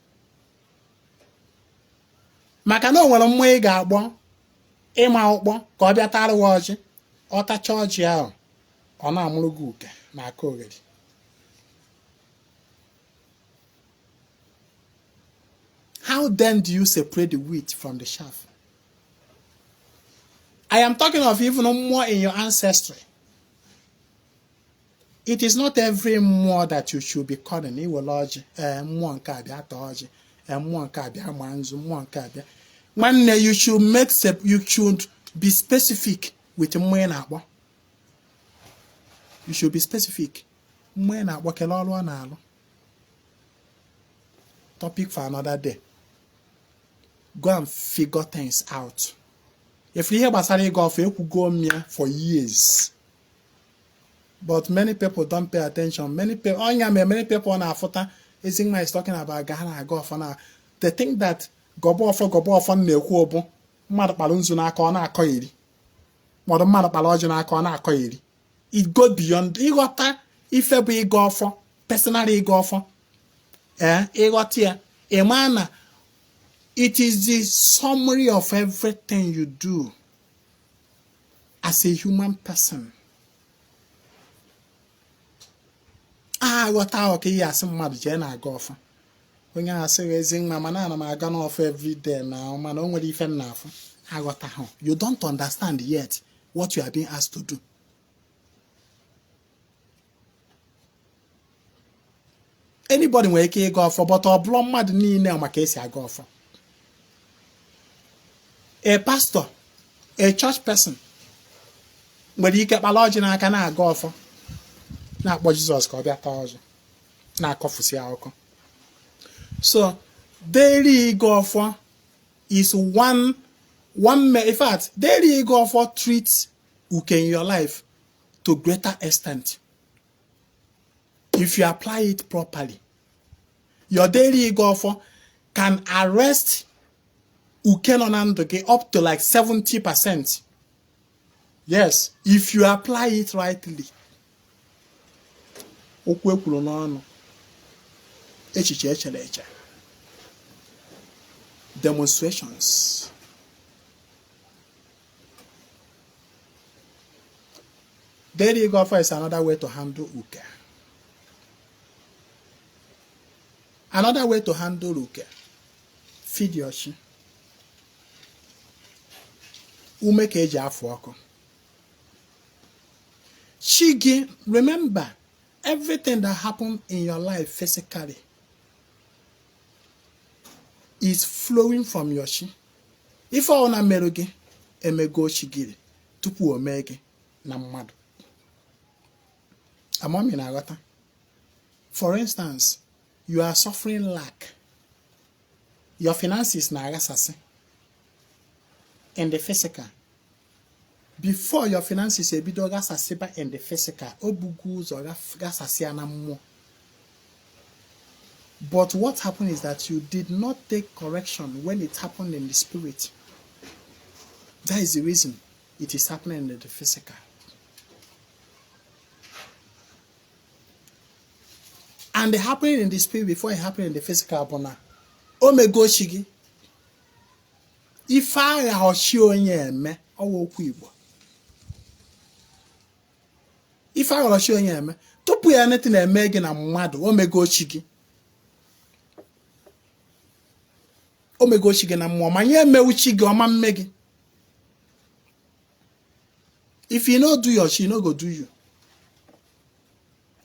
Maka na o nwere mmụọ ị ga-agbọ ịma ụkpọ ka ọ bịa taarị ya ọjị, ọ tacha ọjị ahụ ọ na-amụrụ gị uke na aka oghere. How then do you separate the wheat from the chaff? I am talking of even more in your ancestry. It is not every more that you should be calling. You should be specific with more. You should be specific. Topic for another day. Go and figure things out. If you hear Basari golf, you could go here for years. But many people don't pay attention. Many people on our photo, Ezingma is talking about Ghana golf now. They think that gobo off on the kuobo, Madapalunzuna corner coiri. Modern Madapalogina corner coiri. It goes beyond Igota, if a big golfer, personally golfer. Egotia, a man. It is the summary of everything you do as a human person. What okay, yes, somebody Jenna golfer. When I say raising my man, I'm gone off every day now, man, only if enough. I got a home. You don't understand yet what you are being asked to do. Anybody will make a golfer, but a blonde mad knee now, my case, I golfer. A pastor, a church person, but you get my lodge and I cannot go for. Not what Jesus called that thousand. Not coffee. So, daily go for is one In fact, daily ego for treats uke in your life to greater extent. If you apply it properly, your daily ego for can arrest uke nonandoge up to like 70%. Yes, if you apply it rightly. Okwu ekwuru n'ọnụ, echiche echere eche. Demonstrations. Daily ego offer is another way to handle uke. Another way to handle uke. Feed your chi. Ume ka eji afụ ọkụ. Chi, remember, everything that happened in your life physically is flowing from your chi. If all na meru gị, emego chi gị tupu o mee gị na mmadụ. Amami na aghọta. For instance, you are suffering lack. Your finances na aghasasị. In the physical. Before your finances ebido gasasiba in the physical, obugu ụzọ gasasịa na mmụọ. But what happened is that you did not take correction when it happened in the spirit. That is the reason it is happening in the physical. And the happening in the spirit before it happened in the physical, bona. Omego shigi. If I hoshi onye eme, owo okwu Igbo. If I hoshi onye eme, tupu ya neti na eme gị na mmadụ, omego shigi. Omego shigi na mmụọ, ma nye eme uchi gị ọma mme gị. If you no do your she no go do you.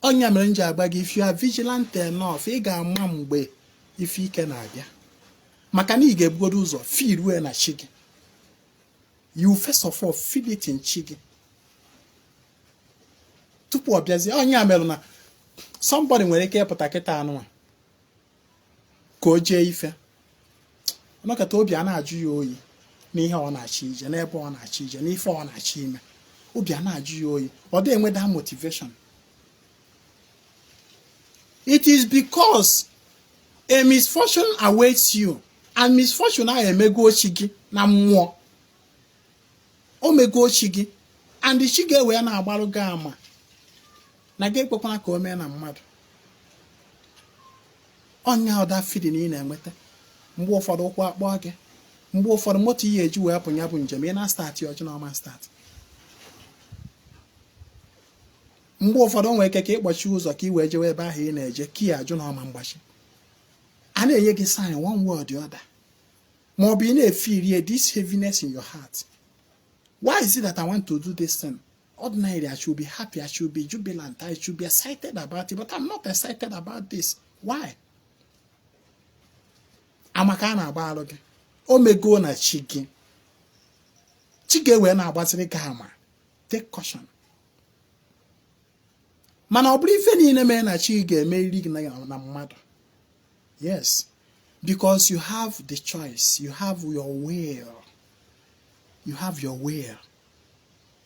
Onya mere nje agba gị, if you are vigilant enough, ị ga-ama mgbe ife ike na-abịa. Maka na ị ga-ebugodo ụzọ feel we na chi gị. You first of all feel it in chi gị. Tupu ọ bịazie, onya mere na somebody nwere ike ịpụta kịta anụ ka o jee ife. Ọnọkọta obi a na-ajụ ya oyi n'ihe ọ na-achị ije, n'ebe ọ na-achị ije, n'ife ọ na-achị ime. Obi a na-ajụ ya oyi. Ọ dị enwe that motivation. It is because a misfortune awaits you, and misfortune na emego chi gị na mmụọ. Omego chi gị, and the chi ga-ewe na agbarụ gị ama. Na gị ekpekwana ka o mee na mmadụ. Onya ụda feeding ị na-enweta. Mgbe ụfọdụ ụkwụ akpọ gị. Mgbe ụfọdụ moto ihe eji wee pụnya bụ njem, ị na-start ya ọjọọ na ọma start. Mgbe ụfọdụ nwere ike ka ịkpọchi ụzọ ka ị wee jewe ebe ahụ ị na-eje ka ị ajụ na ọma mgbachi. A na-enye gị sign one way or the other. Ma ọ bụ ị na-efeel this heaviness in your heart. Why is it that I want to do this thing? Ordinarily, I should be happy, I should be jubilant, I should be excited about it, but I'm not excited about this. Why? Amaka na-agba alụ gị. Omego na chi gị. Chi ga-ewe na-agbaziri gị ama. Take caution. Mana ọ bụrụ ife niile mee na chi ga-emeriri gị na mmadụ. Yes. Because you have the choice. You have your will. You have your will.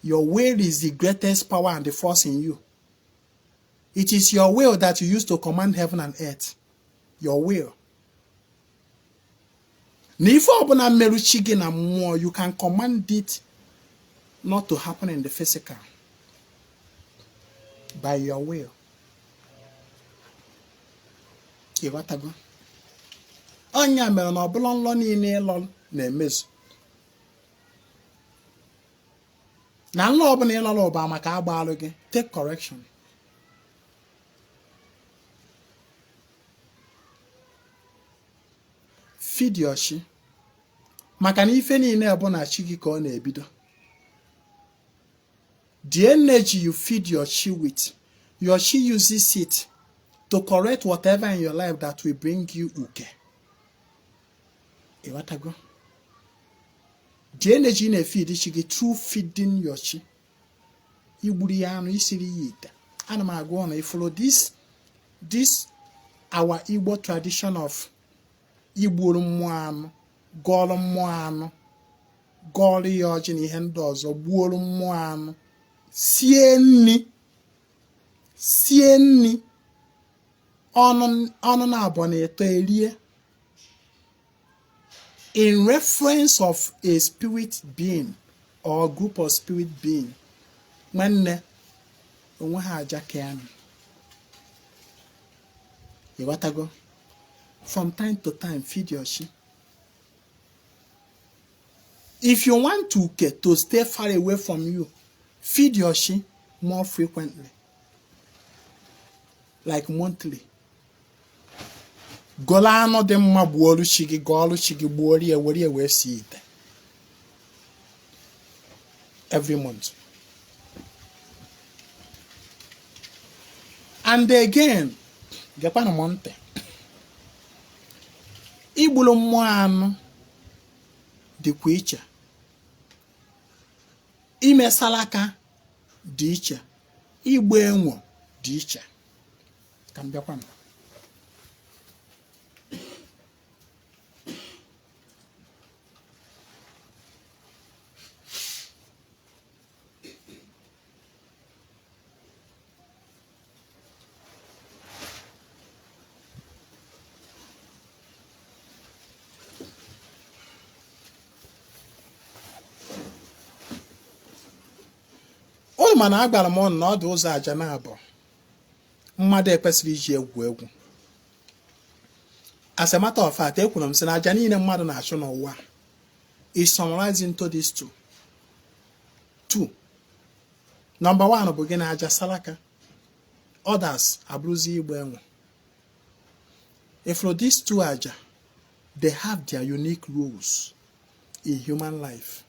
Your will is the greatest power and the force in you. It is your will that you use to command heaven and earth. Your will. N'ife ọbụla mmerụ chi gị na mmụọ, you can command it not to happen in the physical. By your will. Ịghọtago? Onya mere na ọbụla nlọ niile ịlọ na-emezu. Na nlọ ọbụla ịlọrọ ụba maka agba alụ gị, take correction. Feed your chi. Maka na ife niile bụ na chi gị ka ọ na-ebido. The energy you feed your chi with, your chi uses it to correct whatever in your life that will bring you uke. Iwatago. The energy na feed chi gị through feeding your chi. Igburi ya anụ isiri ya ite. Ana m agwa na follow this our Igbo tradition of igburu mmụọ anụ, gọọrọ mmụọ anụ, gọọrọ ya ọjị na ihe ndị ọzọ, gbuoro mmụọ anụ, sie nri ọnụ na abụọ na eto erie, in reference of a spirit being or group of spirit being. Nwanne onwe ha aja ka you got to go from time to time, feed your sheep. If you want to stay far away from you, feed your sheep more frequently, like monthly. Golano de mabuolu shigi golu shigi bori e wori e we see it every month. And again, Japan monte. Ibulo mwanu di kwicha. Ime salaka di icha. Igbo enwo di icha. Kambia kwanu. Mana agbara m ọnụ na ọ dị ụzọ aja na-abụ mmadụ ekwesịrị iji egwu. As a matter of fact, ekwuru m sị na aja niile mmadụ na-achụ n'ụwa is summarized into these two. Number 1 bụ gị na aja salaka, others abụrụzi igbo enwe. If for these 2 aja, they have their unique roles in human life.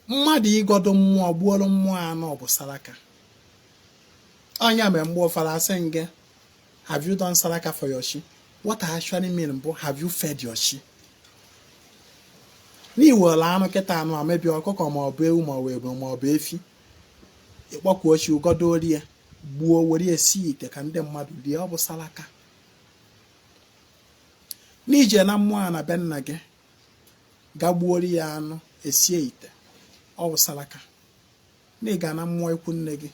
Mmadụ igodo mmụọ gbuoro mmụọ anọ bụ salaka. Onya me mgbe ụfọdụ asị nge, have you done salaka for your sheep? What I actually mean bụ, have you fed your sheep? N'iwere anụ kịta anụ a mebi ọkụkọ ma ọ bụ ewu ma ọ bụ ebu ma ọ bụ efi, ịkpọkwa chi ugodo orie gbuo were esi ite ka ndị mmadụ rie, ọ bụ salaka. N'ije na mmụọ na be nna gị ga gbuori ya anụ esie ite, ọ bụ salaka. N'ịga na mmụọ ikwu nne gị,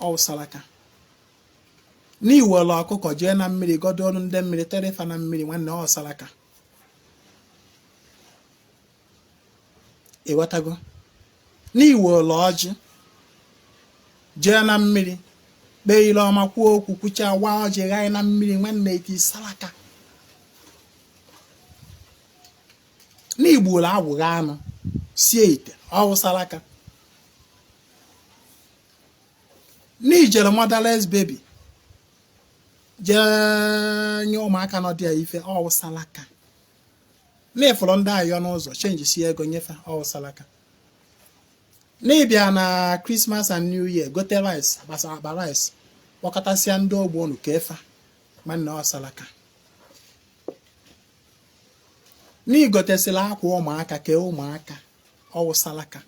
ọ bụ salaka. N'iwere ọkụkọ jee na mmiri godo ọrụ ndị mmiri terefa na mmiri, nwanne ọ salaka. Ịghọtago? N'iwere ọjị jee na mmiri kpee ile ọma, kwuo okwu, kwuchaa wa ọjị ghaị na mmiri, nwanne iti salaka. N'igburu agwụghị anụ sie ite, ọ bụ salaka. N'ijere motherless baby jee nye ụmụaka nọ dị ya ife, ọ bụ salaka. N'ịfụrụ ndị ayọ n'ụzọ change si ego nyefe, ọ bụ salaka. N'ịbịa na Christmas and New Year gote rice, gbasa akpa rice kpọkọtasịa ndị ogbo unu ka efa, nwanne ọ salaka. N'igotesịla akwa ụmụaka kee ụmụaka, ọ bụ salaka.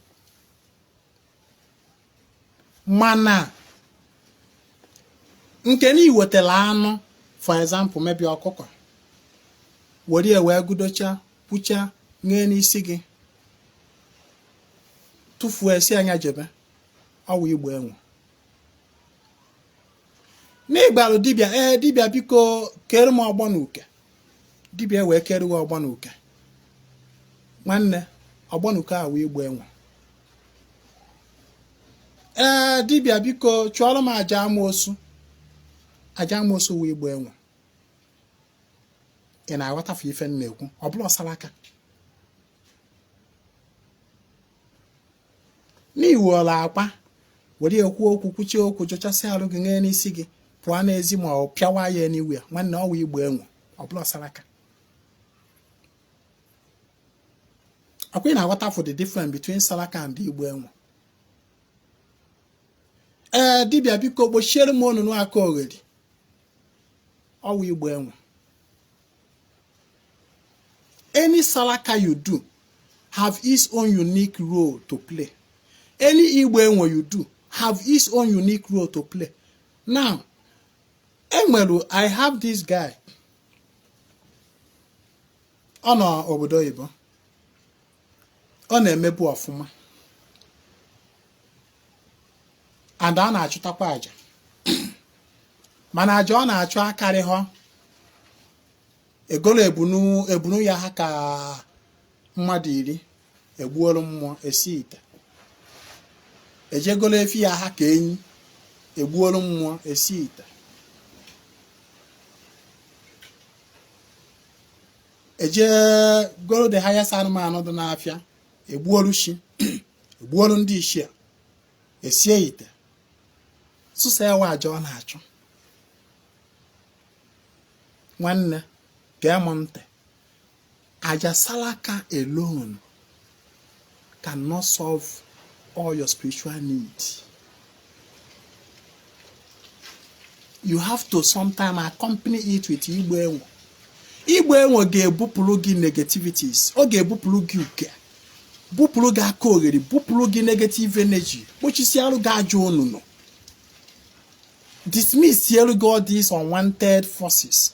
Mana nke na iwetela anụ, for example maybe ọkụkọ, were wee gudocha kwucha nye n'isi gị, tụfuo esi anya jebe, ọ bụ igbo enwe. N'ịgbalụ dibịa, dibịa biko kere m ọgbọ n'uke, dibịa wee kere we ọgbọ n'uke, nwanne ọgbọ n'uke a wee igbo enwe. Dibịa biko chụọrọ m aja amoosu, aja amoosu wee igbo enwe. Ị na-aghọtafu ife m na-ekwu? Ọ bụla salaka. N'iwere akpa were ekwu okwu, kwuchie okwu, jụchasị arụ gị nye n'isi gị, pụọ n'ezi ma ọ pịawa ya anywhere, nwanne ọ wee igbo enwe. Ọ bụla salaka. Akwa ị na-aghọtafu the difference between salaka and igbo enwe. Dibịa biko gbochiere m onunu aka ogheri, ọ wụ igbo enwe. Any salaka you do have its own unique role to play. Any igbo enwe you do have its own unique role to play. Now, I have this guy. ọ nọ obodo oyibo, ọ na-emebu ọfụma and ọ na-achụtakwa aja mana aja ọ na-achụ akarịghọ egolo ebunu ya ha ka mmadụ 10 egbuolu mmụọ esi ite, ejegolo efi ya ha ka enyi egbuolu mmụọ esi ite, eje goro the highest anụmanụ dị n'afịa egbuolu shi egbuolu ndị ichie esie ite, sụsa ewe aja ọ na-achụ. Nwanne gee m ntị, aja salaka alone cannot solve all your spiritual needs. You have to sometimes accompany it with igbo enwo. Igbo enwo ga-ebupụrụ gị negativities, ọ ga-ebupụrụ gị uke, bupụrụ gị aka oghere, bupụrụ gị negative energy, kpochisiarụ gị ajọ onunu, dismiss all these unwanted forces.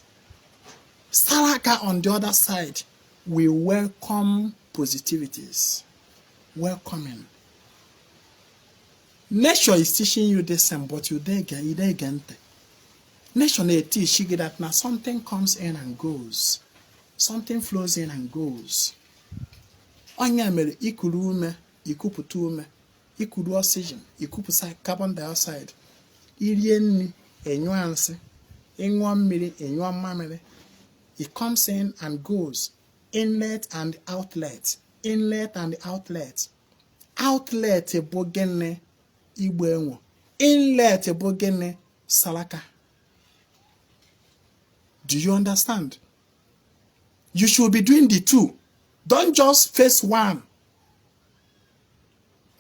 Salaka on the other side will welcome positivities. Welcoming. Nature is teaching you this same, but you dey get. Nature may teach you that now something comes in and goes. Something flows in and goes. Onye mere ikuru ume, ikuputa ume, ikuru oxygen, ikuputa carbon dioxide. Irie nni, enyụọ nsị, ịṅụọ mmiri, enyụọ mmamịrị. It comes in and goes. Inlet and outlet. Inlet and outlet. Outlet bụ gịnị? Igbo enwo. Inlet bụ gịnị? Salaka. Do you understand? You should be doing the two. Don't just face one.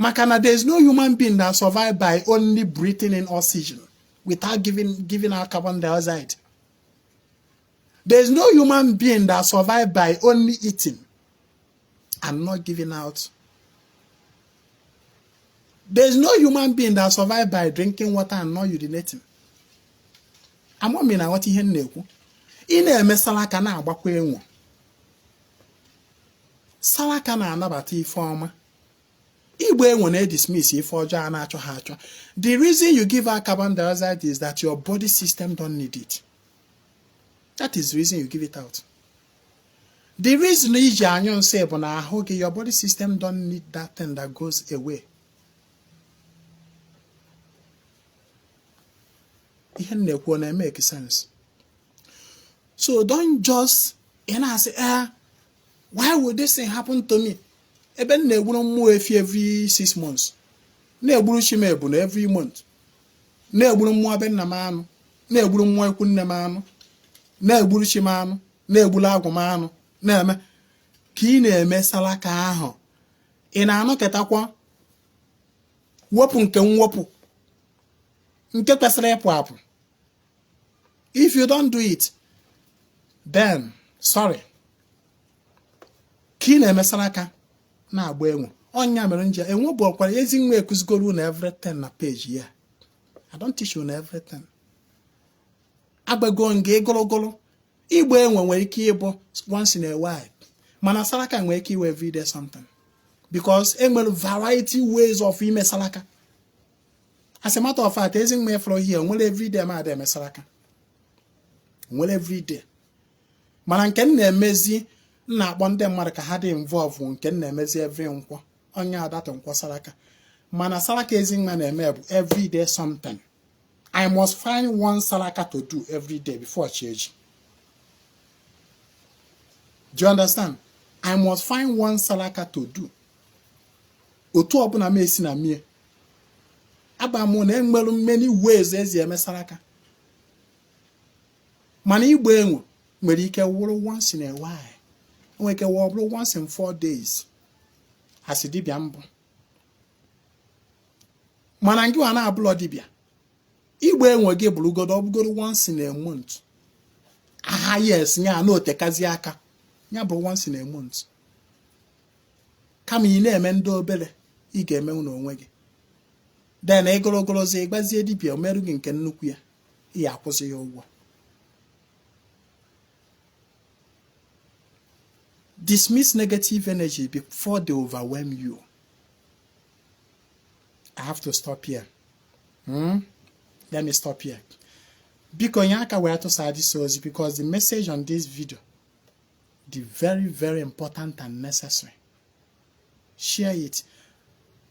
Makana, there is no human being that survives by only breathing in oxygen without giving out carbon dioxide. There is no human being that survives by only eating and not giving out. There is no human being that survives by drinking water and not urinating. I'm mean what he na-ekwu. Ị na-eme salaka na-agbakwa enwo. Salaka na-anabata ife ọma. Igbo enwo na-dismiss ife ọjọọ a na-achọ ha achọ. The reason you give out carbon dioxide is that your body system don't need it. That is the reason you give it out. The reason iji anyụ nsị bụ na ahụ gị, your body system don't need that thing that goes away. Ihe na-ekwu na make sense. So don't just say, why would this thing happen to me? Ebe na-egburu mmụọ efi every 6 months. Na-egburu chimebu na every month. Na-egburu mmụọ be nna m anụ. Na-egburu mmụọ ikwu nne m anụ. Na-egburu chi m anụ. Na-egburu agwụ m anụ. Na-eme ka ị na-eme salaka ahụ. Ị na-anọketakwa wepụ nke mwepụ nke kwesịrị ịpụ apụ. If you don't do it, then sorry. Ka ị na-eme salaka na-agba enwo. Onya mere nje enwo bụ ọkwara ezi nwa ekuzigoro na everything na page ya. I don't teach you na everything. Agbago nge gologolo. Igbo enwo nwere ike ịbụ once in a while. Mana salaka nwere ike iwe every day something. Because enwere variety ways of ime salaka. As a matter of fact, ezi nwa from here, nwere every day ma eme salaka. Nwere every day. Mana nke na-emezi na-akpọ ndị mmadụ ka ha dị involve nke na-emezi every nkwọ. Onye adata nkwọ salaka. Mana salaka ezi nwa na-eme bụ every day something. I must find one salaka to do every day before church. Do you understand? I must find one salaka to do. Otu ọbụla m esi na mie. Aba m na enwere many ways ezi eme salaka. Mana Igbo enwo nwere ike wụrụ once in a while. Nwere ike wụrụ once in 4 days. Asi dibịa mbụ. Mana ngị wa na-abụlọ dibịa. Igbo enwo gị bụrụgodo once in a month. Aha yes, nya na otekazi aka. Nya bụ once in a month. Kama ị na-eme ndị obere, ị ga-eme n'onwe gị. Then egologolozi ịgbazie dibịa o merụ gị nke nnukwu ya, ị akwụsị ya ụgwọ. Dismiss negative energy before they overwhelm you. I have to stop here. Let me stop here. Because the message on this video is very, very important and necessary. Share it.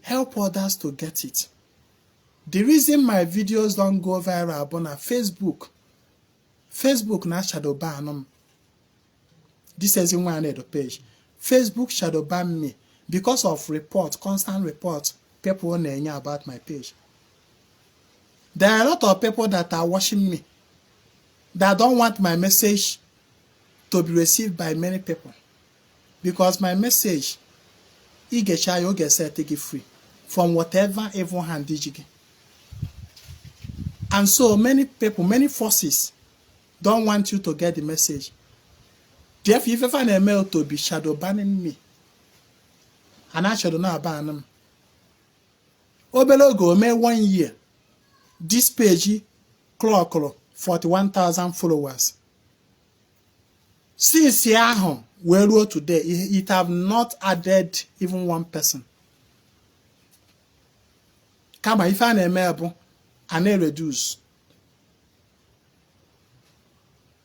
Help others to get it. The reason my videos don't go viral on Facebook. Facebook na shadow ban. This is in one the page. Facebook shadow ban me because of reports, constant reports. People know about my page. There are a lot of people that are watching me that don't want my message to be received by many people because my message, you get take it free from whatever evil hand did you get. And so many people, many forces don't want you to get the message. Jeff, if you find a mail to be shadow banning me, and I shadow not ban them. Obelogo may 1 year. This page clock 41,000 followers. Since year well today, it have not added even one person. Come on, if I am able and I reduce.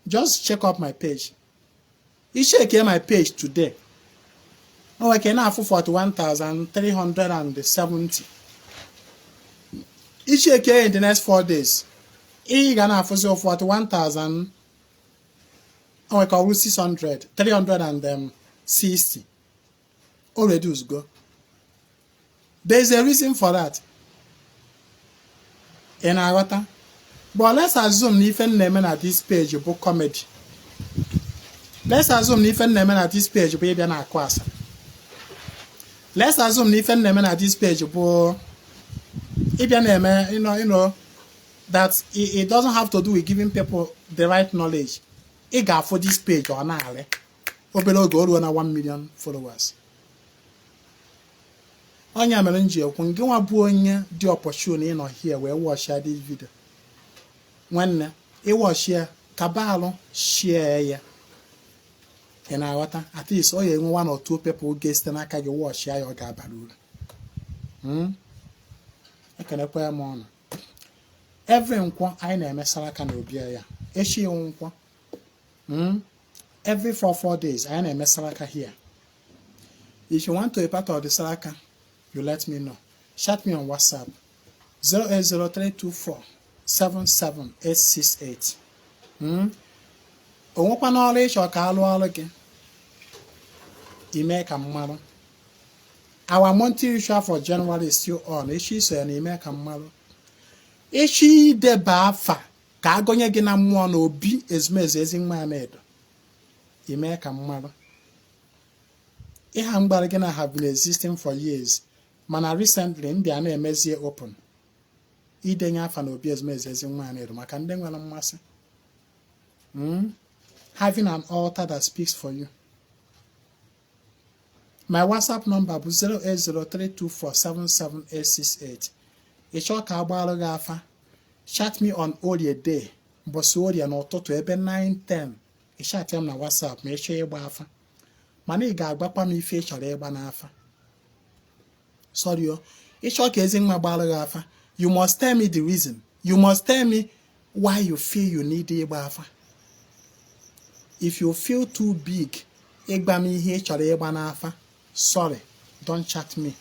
Just check up my page. You check here my page today. Oh, I can have 41,370. You check here in the next 4 days. You can have 41,000. Oh, I can 600, 360. All reduce go. There's a reason for that. In our but let's assume even name at this page book comedy. Let's assume even name at this page baby and aquas. Let's assume even name at this page book. If your name, you know that it doesn't have to do with giving people the right knowledge. It got for this page or now. Below go to 1 million followers. On your melange, when you are born the opportunity in or here where we share this video. When it was share, Cabalo share. And I water at least only 1 or 2 people guess the Naka you wash share your gabaloo. I can acquire more. Every unquan I name a Saraka no beer. Eshi unquan. Every 4 days I name a Saraka here. If you want to be part of the Saraka, you let me know. Chat me on WhatsApp 080324 77868. Open knowledge or call again. Email Kamaro. Our monthly ritual for January is still on. Issues and email Kamaro. Ishi de bafa. Kagonya gina mwana obi ezmezing my maid. Email Kamaro. Ihambara gina have been existing for years. Mana recently in the MSC open. Idenya fan obi ezmezing my maid. Makandeng massa. Having an altar that speaks for you. My WhatsApp number is 0803247768. It's chat me on all your day. Bosori and auto to ebe 9:10. Chat him na WhatsApp. Make sure you bafa. Mani ga gbapa mi fe chore eba na afa. Sorry yo. It's kezing my balogafa. You must tell me the reason. You must tell me why you feel you need the bafa. If you feel too big, sorry, don't chat me.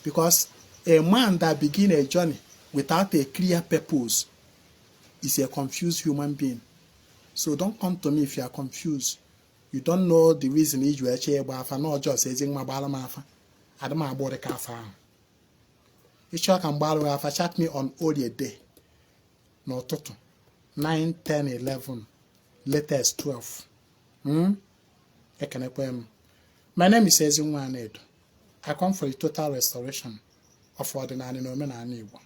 Because a man that begins a journey without a clear purpose is a confused human being. So don't come to me if you are confused. You don't know the reason you are not just saying my balamafa. I don't know about the cafe. If you can borrow, chat me on all your day. No total 9, 10, 11. Latest 12. My name is Ezimwanedo. I come for a total restoration of ordinary nomen and evil.